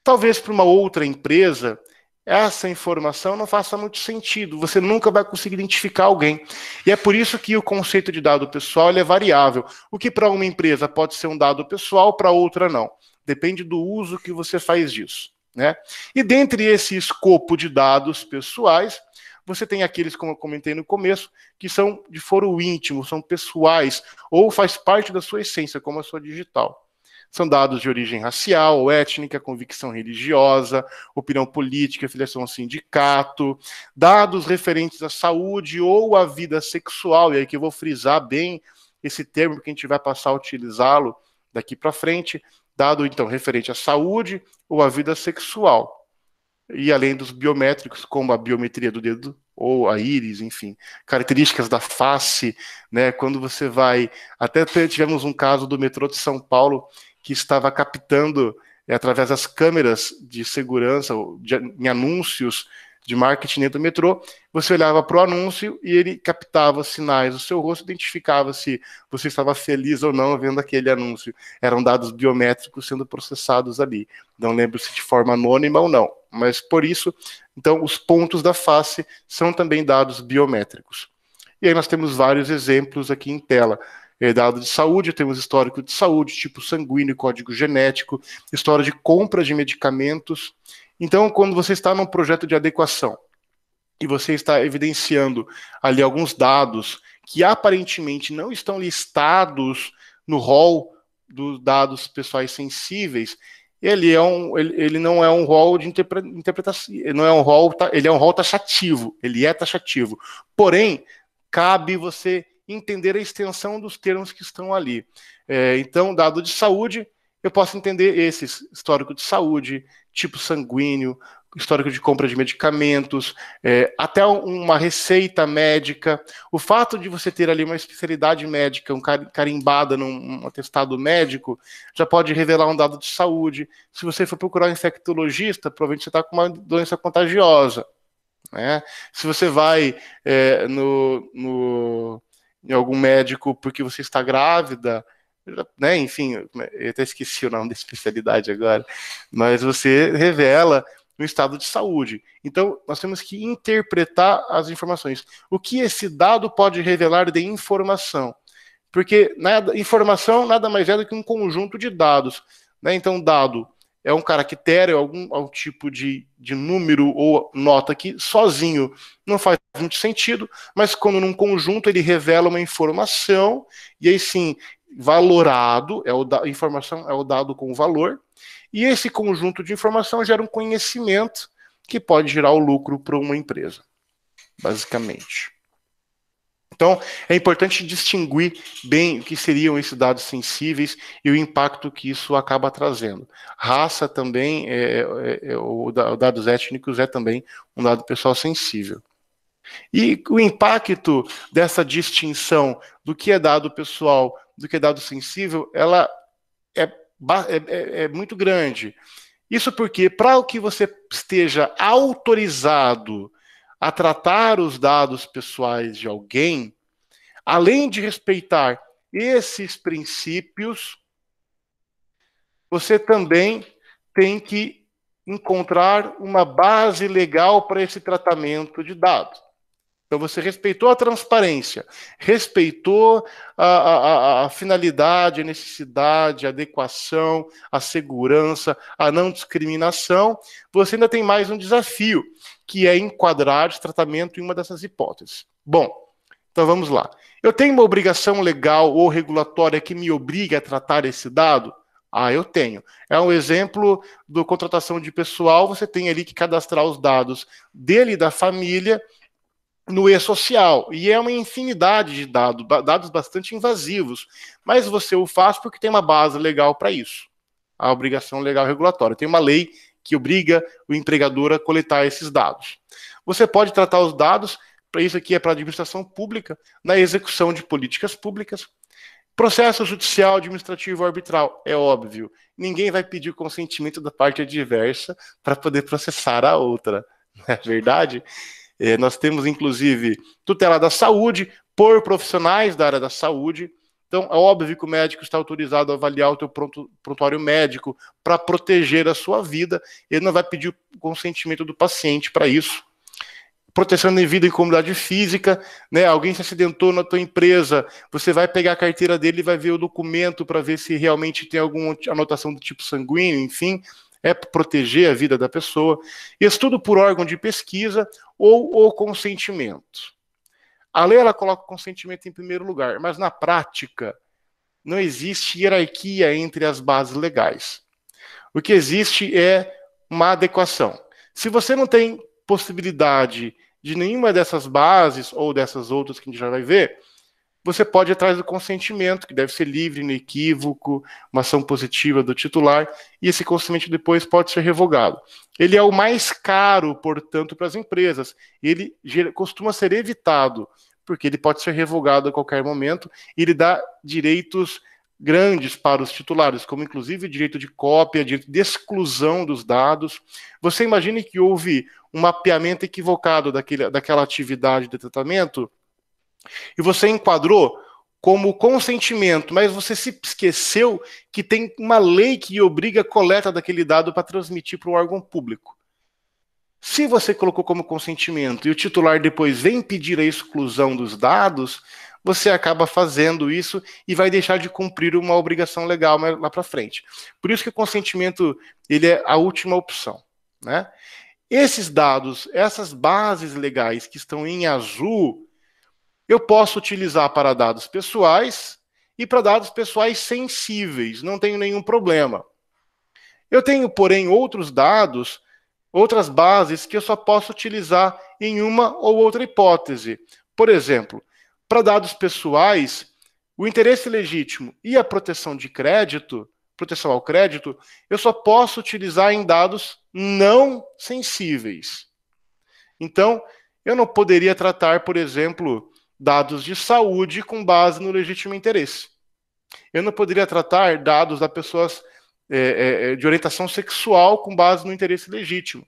Talvez para uma outra empresa, essa informação não faça muito sentido. Você nunca vai conseguir identificar alguém. E é por isso que o conceito de dado pessoal é variável. O que para uma empresa pode ser um dado pessoal, para outra não. Depende do uso que você faz disso. Né? E dentre esse escopo de dados pessoais, você tem aqueles, como eu comentei no começo, que são de foro íntimo, são pessoais, ou faz parte da sua essência, como a sua digital. São dados de origem racial ou étnica, convicção religiosa, opinião política, filiação ao sindicato, dados referentes à saúde ou à vida sexual, e aí que eu vou frisar bem esse termo, porque a gente vai passar a utilizá-lo daqui para frente, dado, então, referente à saúde ou à vida sexual. E além dos biométricos, como a biometria do dedo ou a íris, enfim, características da face, né? Quando você vai... Até tivemos um caso do metrô de São Paulo que estava captando, através das câmeras de segurança, em anúncios de marketing dentro do metrô, você olhava para o anúncio e ele captava sinais do seu rosto, identificava se você estava feliz ou não vendo aquele anúncio. Eram dados biométricos sendo processados ali. Não lembro se de forma anônima ou não, mas por isso, então, os pontos da face são também dados biométricos. E aí nós temos vários exemplos aqui em tela. Dado de saúde, temos histórico de saúde, tipo sanguíneo, código genético, história de compra de medicamentos. Então, quando você está num projeto de adequação e você está evidenciando ali alguns dados que aparentemente não estão listados no rol dos dados pessoais sensíveis, ele não é um rol de interpretação, não é um rol, ele é um rol taxativo, ele é taxativo. Porém, cabe você entender a extensão dos termos que estão ali. Então, dado de saúde, eu posso entender esses: histórico de saúde, tipo sanguíneo, histórico de compra de medicamentos, até uma receita médica. O fato de você ter ali uma especialidade médica, carimbada num atestado médico, já pode revelar um dado de saúde. Se você for procurar um infectologista, provavelmente você está com uma doença contagiosa. Né? Se você vai em algum médico porque você está grávida, né? Enfim, eu até esqueci o nome da especialidade agora, mas você revela no estado de saúde. Então, nós temos que interpretar as informações. O que esse dado pode revelar de informação? Porque informação nada mais é do que um conjunto de dados. Né? Então, dado é um caractere, algum tipo de número ou nota que sozinho não faz muito sentido, mas quando num conjunto ele revela uma informação, e aí sim, valorado, a informação é o dado com valor, e esse conjunto de informação gera um conhecimento que pode gerar o lucro para uma empresa, basicamente. Então, é importante distinguir bem o que seriam esses dados sensíveis e o impacto que isso acaba trazendo. Raça também, os dados étnicos é também um dado pessoal sensível. E o impacto dessa distinção do que é dado pessoal, do que é dado sensível, ela é muito grande. Isso porque, para o que você esteja autorizado a tratar os dados pessoais de alguém, além de respeitar esses princípios, você também tem que encontrar uma base legal para esse tratamento de dados. Então, você respeitou a transparência, respeitou a finalidade, a necessidade, a adequação, a segurança, a não discriminação. Você ainda tem mais um desafio, que é enquadrar esse tratamento em uma dessas hipóteses. Bom, então vamos lá. Eu tenho uma obrigação legal ou regulatória que me obriga a tratar esse dado? Eu tenho. É um exemplo do contratação de pessoal, você tem ali que cadastrar os dados dele e da família no e-social, e é uma infinidade de dados bastante invasivos, mas você o faz porque tem uma base legal para isso, a obrigação legal regulatória. Tem uma lei que obriga o empregador a coletar esses dados. Você pode tratar os dados, para isso aqui é para a administração pública, na execução de políticas públicas. Processo judicial, administrativo ou arbitral, é óbvio, ninguém vai pedir consentimento da parte adversa para poder processar a outra, não é verdade? Nós temos, inclusive, tutela da saúde por profissionais da área da saúde. Então, é óbvio que o médico está autorizado a avaliar o teu prontuário médico para proteger a sua vida. Ele não vai pedir o consentimento do paciente para isso. Proteção de vida e comunidade física, né? Alguém se acidentou na tua empresa, você vai pegar a carteira dele e vai ver o documento para ver se realmente tem alguma anotação do tipo sanguíneo, enfim. É para proteger a vida da pessoa. Estudo por órgão de pesquisa ou o consentimento. A lei ela coloca o consentimento em primeiro lugar, mas na prática não existe hierarquia entre as bases legais. O que existe é uma adequação. Se você não tem possibilidade de nenhuma dessas bases ou dessas outras que a gente já vai ver, você pode ir atrás do consentimento, que deve ser livre, inequívoco, uma ação positiva do titular, e esse consentimento depois pode ser revogado. Ele é o mais caro, portanto, para as empresas. Ele costuma ser evitado, porque ele pode ser revogado a qualquer momento, e ele dá direitos grandes para os titulares, como inclusive direito de cópia, direito de exclusão dos dados. Você imagine que houve um mapeamento equivocado daquela atividade de tratamento, e você enquadrou como consentimento, mas você se esqueceu que tem uma lei que obriga a coleta daquele dado para transmitir para um órgão público. Se você colocou como consentimento e o titular depois vem pedir a exclusão dos dados, você acaba fazendo isso e vai deixar de cumprir uma obrigação legal lá para frente. Por isso que o consentimento ele é a última opção, né? Esses dados, essas bases legais que estão em azul, eu posso utilizar para dados pessoais e para dados pessoais sensíveis, não tenho nenhum problema. Eu tenho, porém, outros dados, outras bases que eu só posso utilizar em uma ou outra hipótese. Por exemplo, para dados pessoais, o interesse legítimo e a proteção de crédito, proteção ao crédito, eu só posso utilizar em dados não sensíveis. Então, eu não poderia tratar, por exemplo, dados de saúde com base no legítimo interesse. Eu não poderia tratar dados da pessoas de orientação sexual com base no interesse legítimo.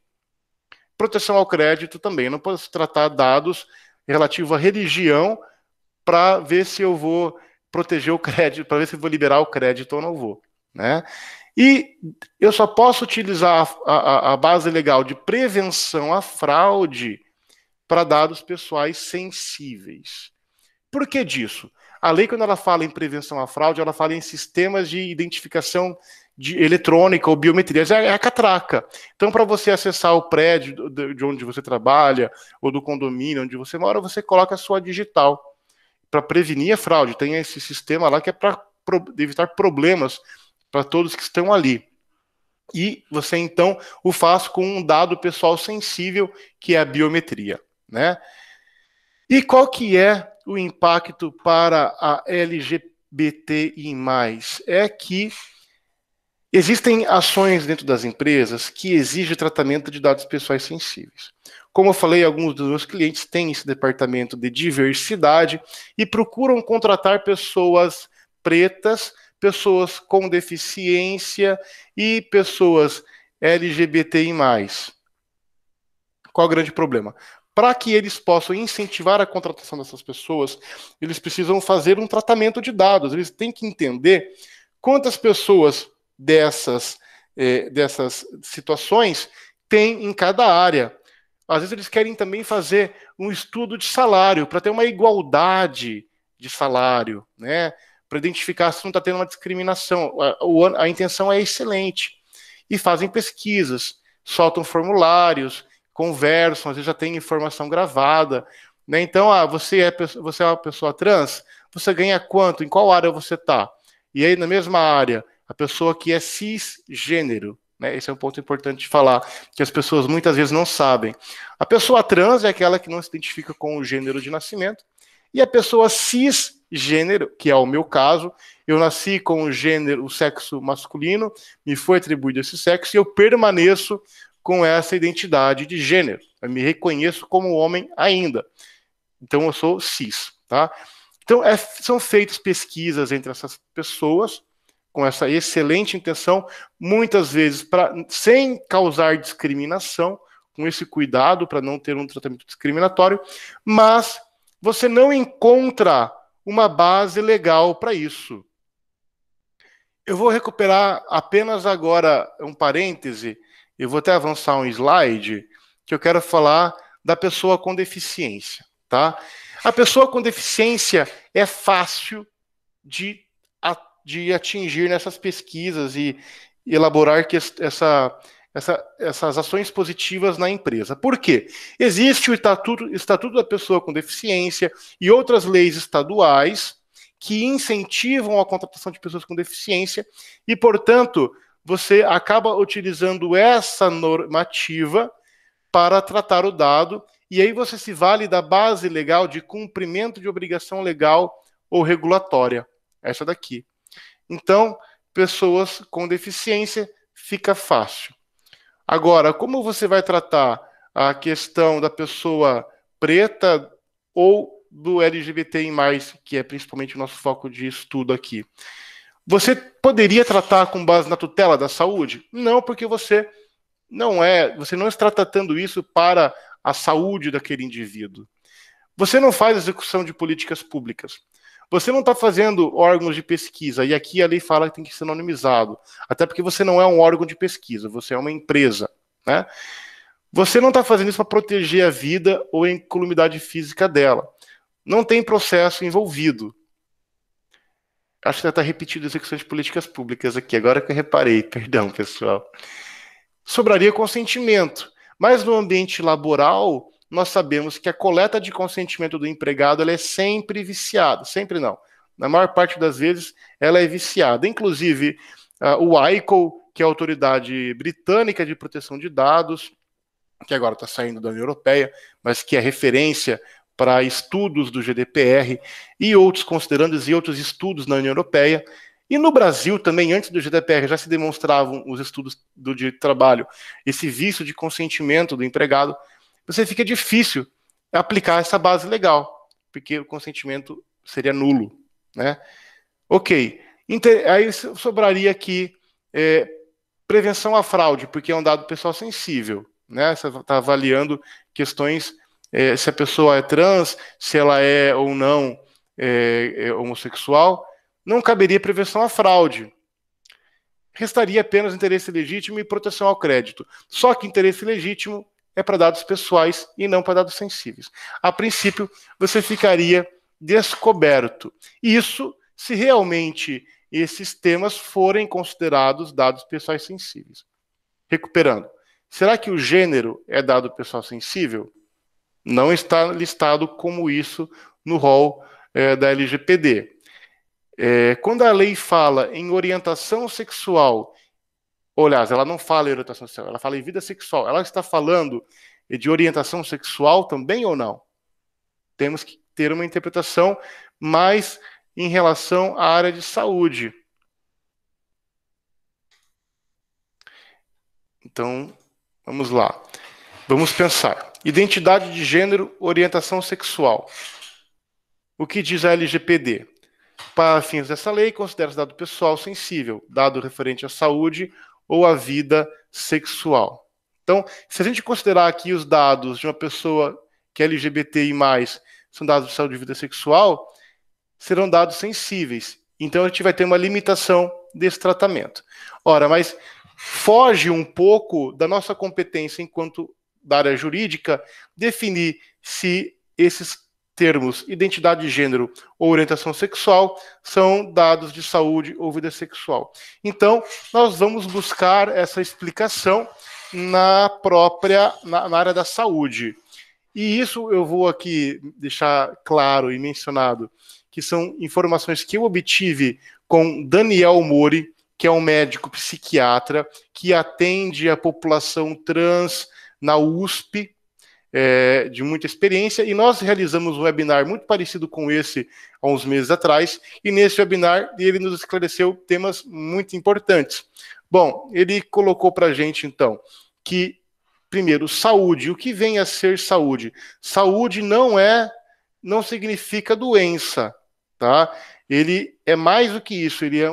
Proteção ao crédito também. Eu não posso tratar dados relativos à religião para ver se eu vou proteger o crédito, para ver se eu vou liberar o crédito ou não vou, né? E eu só posso utilizar a base legal de prevenção à fraude para dados pessoais sensíveis. Por que disso? A lei, quando ela fala em prevenção à fraude, ela fala em sistemas de identificação eletrônica ou biometrias, é a catraca. Então, para você acessar o prédio de onde você trabalha, ou do condomínio onde você mora, você coloca a sua digital. Para prevenir a fraude, tem esse sistema lá que é para evitar problemas para todos que estão ali. E você, então, o faz com um dado pessoal sensível, que é a biometria, né? E qual que é o impacto para a LGBTI+. É que existem ações dentro das empresas que exigem tratamento de dados pessoais sensíveis. Como eu falei, alguns dos meus clientes têm esse departamento de diversidade e procuram contratar pessoas pretas, pessoas com deficiência e pessoas LGBTI+. Qual é o grande problema? Para que eles possam incentivar a contratação dessas pessoas, eles precisam fazer um tratamento de dados. Eles têm que entender quantas pessoas dessas situações tem em cada área. Às vezes eles querem também fazer um estudo de salário, para ter uma igualdade de salário, né? Para identificar se não está tendo uma discriminação. A intenção é excelente. E fazem pesquisas, soltam formulários, conversam, às vezes já tem informação gravada. Né? Então, você é uma pessoa trans, você ganha quanto? Em qual área você está? E aí, na mesma área, a pessoa que é cisgênero, né? Esse é um ponto importante de falar, que as pessoas muitas vezes não sabem. A pessoa trans é aquela que não se identifica com o gênero de nascimento, e a pessoa cisgênero, que é o meu caso, eu nasci com o sexo masculino, me foi atribuído esse sexo, e eu permaneço com essa identidade de gênero. Eu me reconheço como homem ainda. Então eu sou cis, tá? Então são feitas pesquisas entre essas pessoas, com essa excelente intenção, muitas vezes sem causar discriminação, com esse cuidado para não ter um tratamento discriminatório, mas você não encontra uma base legal para isso. Eu vou recuperar apenas agora um parêntese, eu vou até avançar um slide, que eu quero falar da pessoa com deficiência, tá? A pessoa com deficiência é fácil de atingir nessas pesquisas e elaborar essas ações positivas na empresa. Por quê? Existe o Estatuto da Pessoa com Deficiência e outras leis estaduais que incentivam a contratação de pessoas com deficiência e, portanto, você acaba utilizando essa normativa para tratar o dado e aí você se vale da base legal de cumprimento de obrigação legal ou regulatória. Essa daqui. Então, pessoas com deficiência fica fácil. Agora, como você vai tratar a questão da pessoa preta ou do LGBTI+, que é principalmente o nosso foco de estudo aqui? Você poderia tratar com base na tutela da saúde? Não, porque você não está tratando isso para a saúde daquele indivíduo. Você não faz execução de políticas públicas. Você não está fazendo órgãos de pesquisa, e aqui a lei fala que tem que ser anonimizado, até porque você não é um órgão de pesquisa, você é uma empresa, né? Você não está fazendo isso para proteger a vida ou a incolumidade física dela. Não tem processo envolvido. Acho que já está repetido execução de políticas públicas aqui, agora que eu reparei, perdão, pessoal. Sobraria consentimento, mas no ambiente laboral, nós sabemos que a coleta de consentimento do empregado ela é sempre viciada. Sempre não. Na maior parte das vezes, ela é viciada. Inclusive, o ICO, que é a Autoridade Britânica de Proteção de Dados, que agora está saindo da União Europeia, mas que é referência para estudos do GDPR e outros considerandos e outros estudos na União Europeia. E no Brasil também, antes do GDPR, já se demonstravam os estudos do direito do trabalho, esse vício de consentimento do empregado. Você fica difícil aplicar essa base legal, porque o consentimento seria nulo, né? Ok. Aí sobraria aqui prevenção à fraude, porque é um dado pessoal sensível, né? Você está avaliando questões se a pessoa é trans, se ela é ou não homossexual. Não caberia prevenção à fraude. Restaria apenas interesse legítimo e proteção ao crédito. Só que interesse legítimo é para dados pessoais e não para dados sensíveis. A princípio, você ficaria descoberto. Isso se realmente esses temas forem considerados dados pessoais sensíveis. Recuperando. Será que o gênero é dado pessoal sensível? Não está listado como isso no rol da LGPD. Quando a lei fala em orientação sexual, aliás, ela não fala em orientação sexual, ela fala em vida sexual. Ela está falando de orientação sexual também ou não? temos que ter uma interpretação mais em relação à área de saúde. Então, vamos lá. Vamos pensar. Identidade de gênero, orientação sexual. O que diz a LGPD? Para fins dessa lei, considera-se dado pessoal sensível, dado referente à saúde ou à vida sexual. Então, se a gente considerar aqui os dados de uma pessoa que é LGBTI+, são dados de saúde e vida sexual, serão dados sensíveis. Então, a gente vai ter uma limitação desse tratamento. Ora, mas foge um pouco da nossa competência enquanto da área jurídica definir se esses termos identidade de gênero ou orientação sexual são dados de saúde ou vida sexual. Então, nós vamos buscar essa explicação na área da saúde. E isso eu vou aqui deixar claro e mencionado, que são informações que eu obtive com Daniel Mori, que é um médico psiquiatra que atende a população trans na USP, de muita experiência, e nós realizamos um webinar muito parecido com esse há uns meses atrás, e nesse webinar ele nos esclareceu temas muito importantes. Bom, ele colocou para a gente, então, que, primeiro, saúde. O que vem a ser saúde? Saúde não significa doença, tá? Ele é mais do que isso, ele é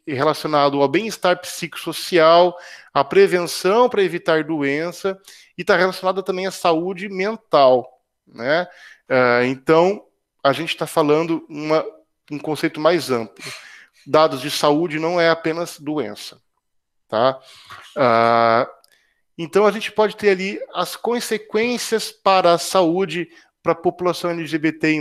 relacionado ao bem-estar psicossocial, à prevenção para evitar doença, e está relacionado também à saúde mental, né? Então, a gente está falando um conceito mais amplo. Dados de saúde não é apenas doença, tá? Então, a gente pode ter ali as consequências para a saúde para a população LGBTI+.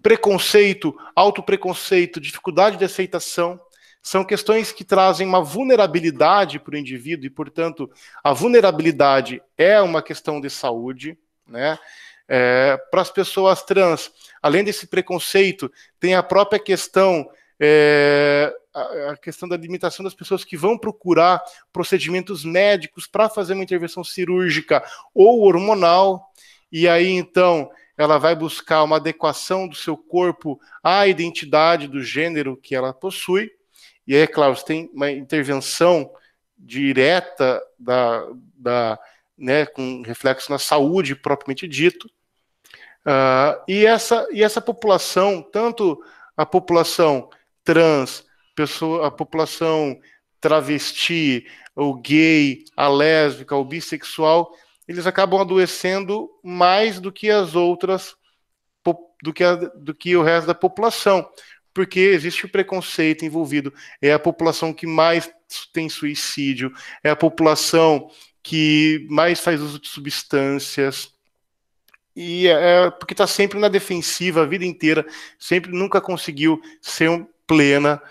Preconceito, autopreconceito, dificuldade de aceitação, são questões que trazem uma vulnerabilidade para o indivíduo e, portanto, a vulnerabilidade é uma questão de saúde, né? Para as pessoas trans, além desse preconceito, tem a própria questão, a questão da limitação das pessoas que vão procurar procedimentos médicos para fazer uma intervenção cirúrgica ou hormonal, e aí, então, ela vai buscar uma adequação do seu corpo à identidade do gênero que ela possui. E aí, é claro, você tem uma intervenção direta né, com reflexo na saúde propriamente dito. E essa população, tanto a população trans, a população travesti, o gay, a lésbica, o bissexual, eles acabam adoecendo mais do que as outras, do que o resto da população, porque existe o preconceito envolvido. É a população que mais tem suicídio, é a população que mais faz uso de substâncias, e porque está sempre na defensiva a vida inteira, sempre nunca conseguiu ser plena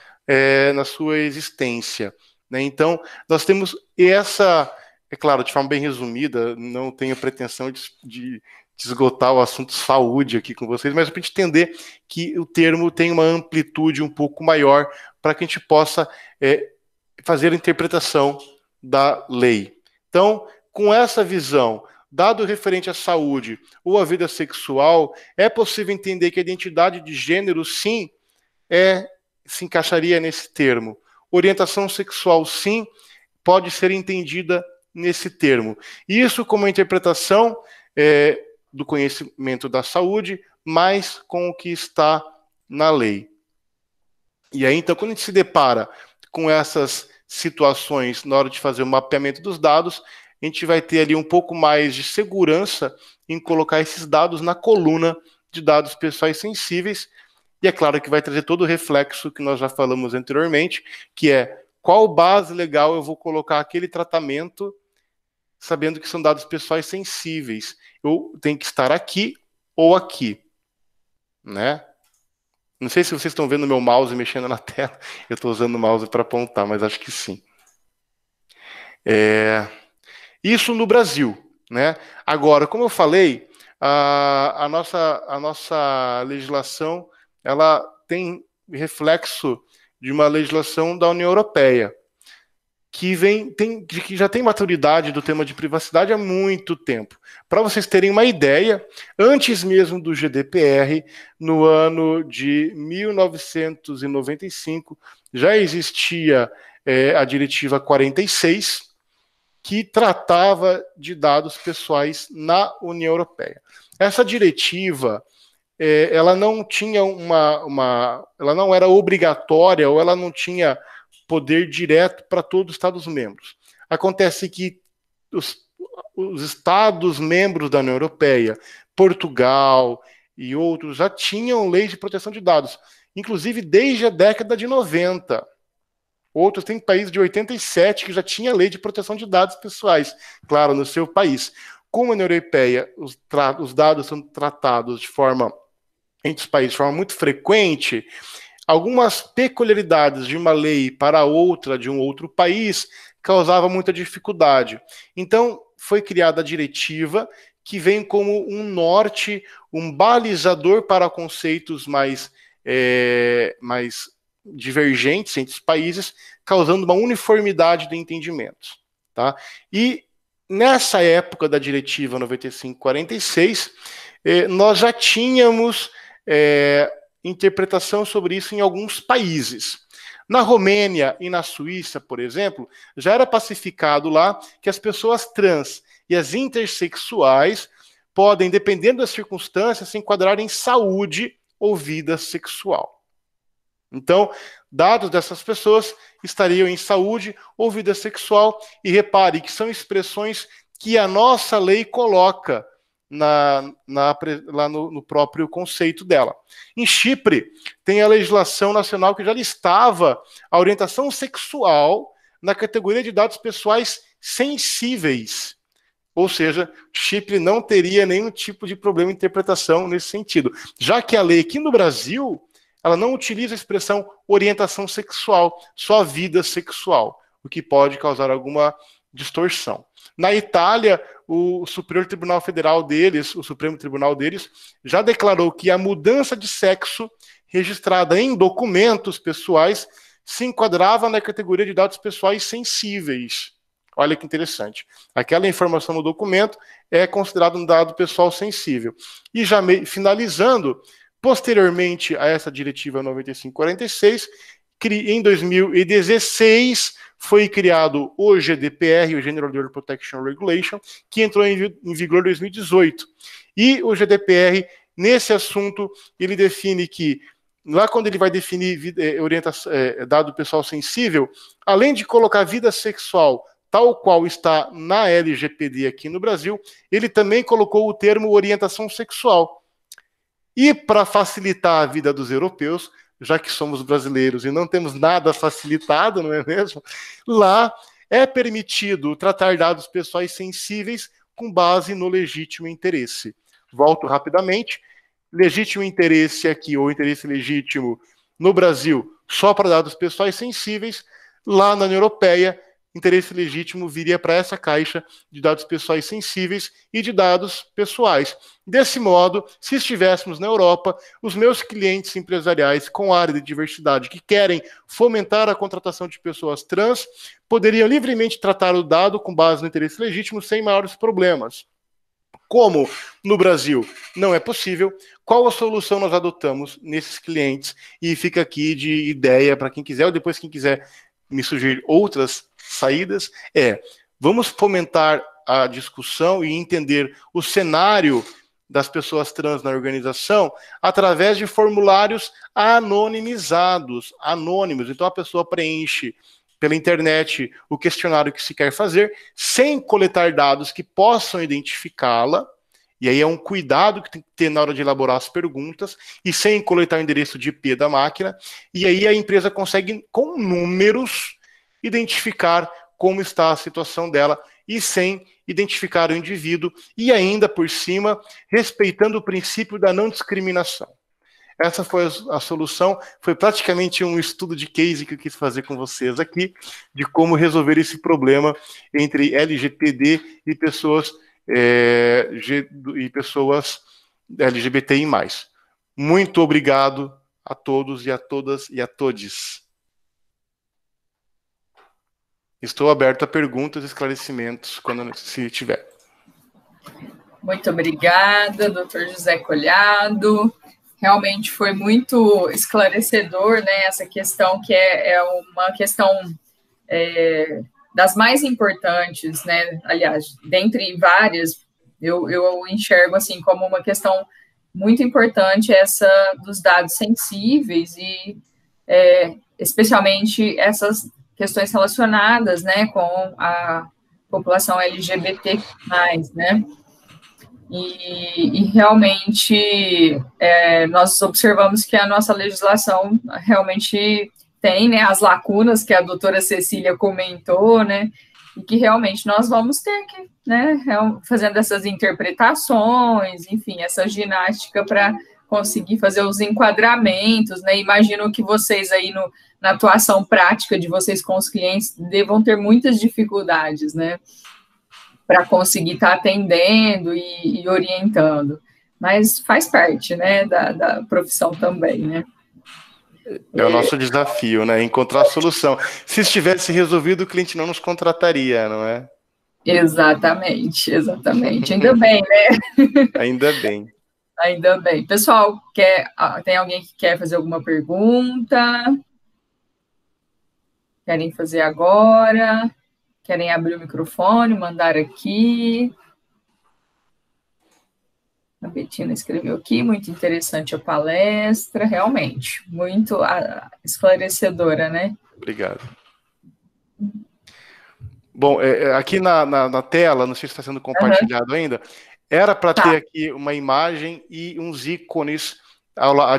na sua existência, né? Então, nós temos essa... É claro, de forma bem resumida, não tenho pretensão de esgotar o assunto saúde aqui com vocês, mas para a gente entender que o termo tem uma amplitude um pouco maior para que a gente possa fazer a interpretação da lei. Então, com essa visão, dado referente à saúde ou à vida sexual, é possível entender que a identidade de gênero, sim, se encaixaria nesse termo. Orientação sexual, sim, pode ser entendida nesse termo. Isso como uma interpretação do conhecimento da saúde, mas com o que está na lei. E aí, então, quando a gente se depara com essas situações na hora de fazer o mapeamento dos dados, a gente vai ter ali um pouco mais de segurança em colocar esses dados na coluna de dados pessoais sensíveis, e é claro que vai trazer todo o reflexo que nós já falamos anteriormente, que é qual base legal eu vou colocar aquele tratamento sabendo que são dados pessoais sensíveis. Eu tenho que estar aqui ou aqui, né? Não sei se vocês estão vendo meu mouse mexendo na tela. Eu estou usando o mouse para apontar, mas acho que sim. Isso no Brasil, né? Agora, como eu falei, a nossa legislação, ela tem reflexo de uma legislação da União Europeia. que já tem maturidade do tema de privacidade há muito tempo. Para vocês terem uma ideia, antes mesmo do GDPR, no ano de 1995, já existia a Diretiva 46, que tratava de dados pessoais na União Europeia. Essa diretiva, ela não tinha ela não era obrigatória, ou ela não tinha poder direto para todos os Estados-membros. Acontece que os Estados-membros da União Europeia, Portugal e outros, já tinham leis de proteção de dados, inclusive desde a década de 90. Outros têm países de 87 que já tinha lei de proteção de dados pessoais, claro, no seu país. Como a União Europeia, os dados são tratados entre os países de forma muito frequente, algumas peculiaridades de uma lei para outra de um outro país causavam muita dificuldade. Então, foi criada a diretiva, que vem como um norte, um balizador para conceitos mais divergentes entre os países, causando uma uniformidade de entendimento. Tá? E nessa época da diretiva 9546, nós já tínhamos interpretação sobre isso em alguns países. Na Romênia e na Suíça, por exemplo, já era pacificado lá que as pessoas trans e as intersexuais podem, dependendo das circunstâncias, se enquadrar em saúde ou vida sexual. Então, dados dessas pessoas estariam em saúde ou vida sexual, e repare que são expressões que a nossa lei coloca lá no próprio conceito dela. Em Chipre, tem a legislação nacional que já listava a orientação sexual na categoria de dados pessoais sensíveis. Ou seja, Chipre não teria nenhum tipo de problema de interpretação nesse sentido. Já que a lei aqui no Brasil, ela não utiliza a expressão orientação sexual, só vida sexual, o que pode causar alguma distorção. Na Itália, o Superior Tribunal Federal deles, o Supremo Tribunal deles, já declarou que a mudança de sexo registrada em documentos pessoais se enquadrava na categoria de dados pessoais sensíveis. Olha que interessante. Aquela informação no documento é considerada um dado pessoal sensível. E já finalizando, posteriormente a essa diretiva 9546, em 2016, foi criado o GDPR, o General Data Protection Regulation, que entrou em vigor em 2018. E o GDPR, nesse assunto, ele define que, lá quando ele vai definir dado pessoal sensível, além de colocar vida sexual, tal qual está na LGPD aqui no Brasil, ele também colocou o termo orientação sexual. E para facilitar a vida dos europeus, já que somos brasileiros e não temos nada facilitado, não é mesmo? Lá é permitido tratar dados pessoais sensíveis com base no legítimo interesse. Volto rapidamente. Legítimo interesse aqui, ou interesse legítimo no Brasil, só para dados pessoais sensíveis. Lá na União Europeia, interesse legítimo viria para essa caixa de dados pessoais sensíveis e de dados pessoais. Desse modo, se estivéssemos na Europa, os meus clientes empresariais com área de diversidade que querem fomentar a contratação de pessoas trans poderiam livremente tratar o dado com base no interesse legítimo sem maiores problemas. Como no Brasil não é possível, qual a solução nós adotamos nesses clientes? E fica aqui de ideia para quem quiser, ou depois quem quiser me sugerir outras saídas, vamos fomentar a discussão e entender o cenário das pessoas trans na organização através de formulários anonimizados, anônimos. Então a pessoa preenche pela internet o questionário que se quer fazer, sem coletar dados que possam identificá-la, e aí é um cuidado que tem que ter na hora de elaborar as perguntas, e sem coletar o endereço de IP da máquina, e aí a empresa consegue, com números, identificar como está a situação dela, e sem identificar o indivíduo, e ainda por cima, respeitando o princípio da não discriminação. Essa foi a solução, foi praticamente um estudo de case que eu quis fazer com vocês aqui, de como resolver esse problema entre LGPD e pessoas LGBTI+. Muito obrigado a todos e a todas e a todes. estou aberto a perguntas e esclarecimentos quando se tiver. Muito obrigada, doutor José Collado. Realmente foi muito esclarecedor, né, essa questão que é uma questão das mais importantes, né, aliás, dentre várias, eu enxergo assim como uma questão muito importante essa dos dados sensíveis e especialmente essas questões relacionadas, né, com a população LGBT+, né, e realmente nós observamos que a nossa legislação realmente tem, né, as lacunas que a doutora Cecília comentou, né, e que realmente nós vamos ter que, né, fazendo essas interpretações, enfim, essa ginástica para conseguir fazer os enquadramentos, né, imagino que vocês aí na atuação prática de vocês com os clientes devam ter muitas dificuldades, né, para conseguir estar atendendo e orientando, mas faz parte, né, da profissão também, né. É o nosso desafio, né, encontrar a solução. Se estivesse resolvido, o cliente não nos contrataria, não é? Exatamente. Ainda bem, né? Ainda bem. Ainda bem. Pessoal, tem alguém que quer fazer alguma pergunta? Querem fazer agora? Querem abrir o microfone, mandar aqui? A Betina escreveu aqui, muito interessante a palestra, realmente, muito esclarecedora, né? Obrigado. Bom, aqui na tela, não sei se está sendo compartilhado ainda, era para ter aqui uma imagem e uns ícones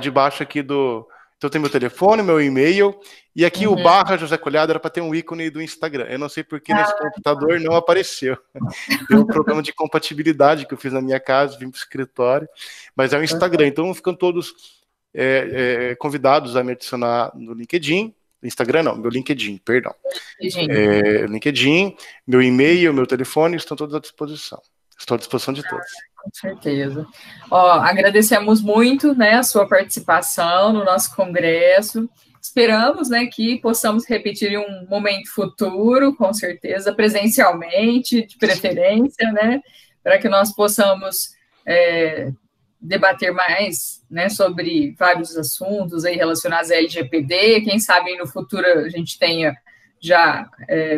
de baixo aqui do... Então tem meu telefone, meu e-mail, e aqui o / José Collado era para ter um ícone do Instagram. Eu não sei porque nesse computador não apareceu. Deu um problema de compatibilidade que eu fiz na minha casa, vim para o escritório, mas é o Instagram. Então ficam todos convidados a me adicionar no LinkedIn. Instagram não, meu LinkedIn, perdão. LinkedIn, meu e-mail, meu telefone, estão todos à disposição. Estou à disposição de todos. Com certeza. Agradecemos muito, né, a sua participação no nosso congresso. Esperamos, né, que possamos repetir em um momento futuro, com certeza, presencialmente, de preferência, né, para que nós possamos debater mais, né, sobre vários assuntos aí relacionados à LGPD. Quem sabe no futuro a gente tenha já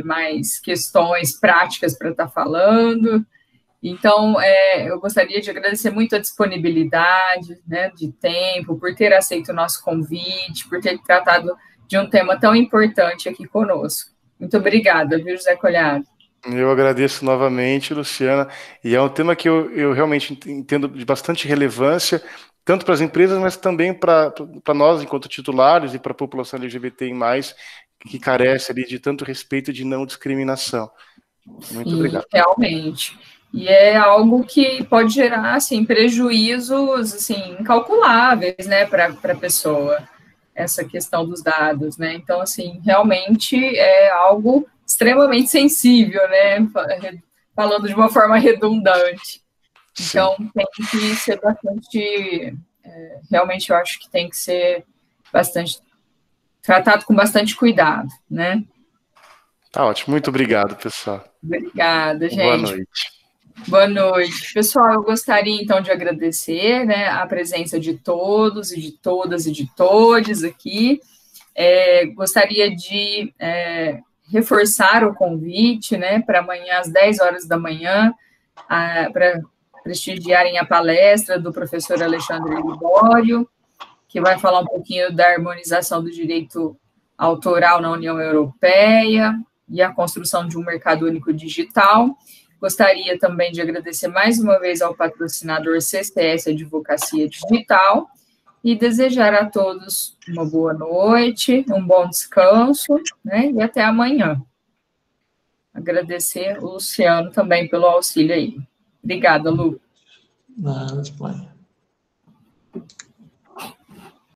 mais questões práticas para estar falando. Então, eu gostaria de agradecer muito a disponibilidade, né, de tempo, por ter aceito o nosso convite, por ter tratado de um tema tão importante aqui conosco. Muito obrigada, viu, José Collado? Eu agradeço novamente, Luciana, e é um tema que eu realmente entendo de bastante relevância, tanto para as empresas, mas também para nós, enquanto titulares, e para a população LGBTI+, que carece ali de tanto respeito e de não discriminação. Muito obrigado. Realmente. E é algo que pode gerar, assim, prejuízos, assim, incalculáveis, né, para a pessoa, essa questão dos dados, né? Então, assim, realmente é algo extremamente sensível, né, falando de uma forma redundante. Então, tem que ser bastante, realmente eu acho que tem que ser tratado com bastante cuidado, né? Tá ótimo, muito obrigado, pessoal. Obrigada, gente. Boa noite. Boa noite. Pessoal, eu gostaria, então, de agradecer, né, a presença de todos e de todas e de todes aqui. Gostaria de reforçar o convite, né, para amanhã às 10 horas da manhã, para prestigiarem a palestra do professor Alexandre Libório, que vai falar um pouquinho da harmonização do direito autoral na União Europeia e a construção de um mercado único digital. Gostaria também de agradecer mais uma vez ao patrocinador CCS Advocacia Digital e desejar a todos uma boa noite, um bom descanso, né, e até amanhã. Agradecer o Luciano também pelo auxílio aí. Obrigada, Lu. Nada, disponha.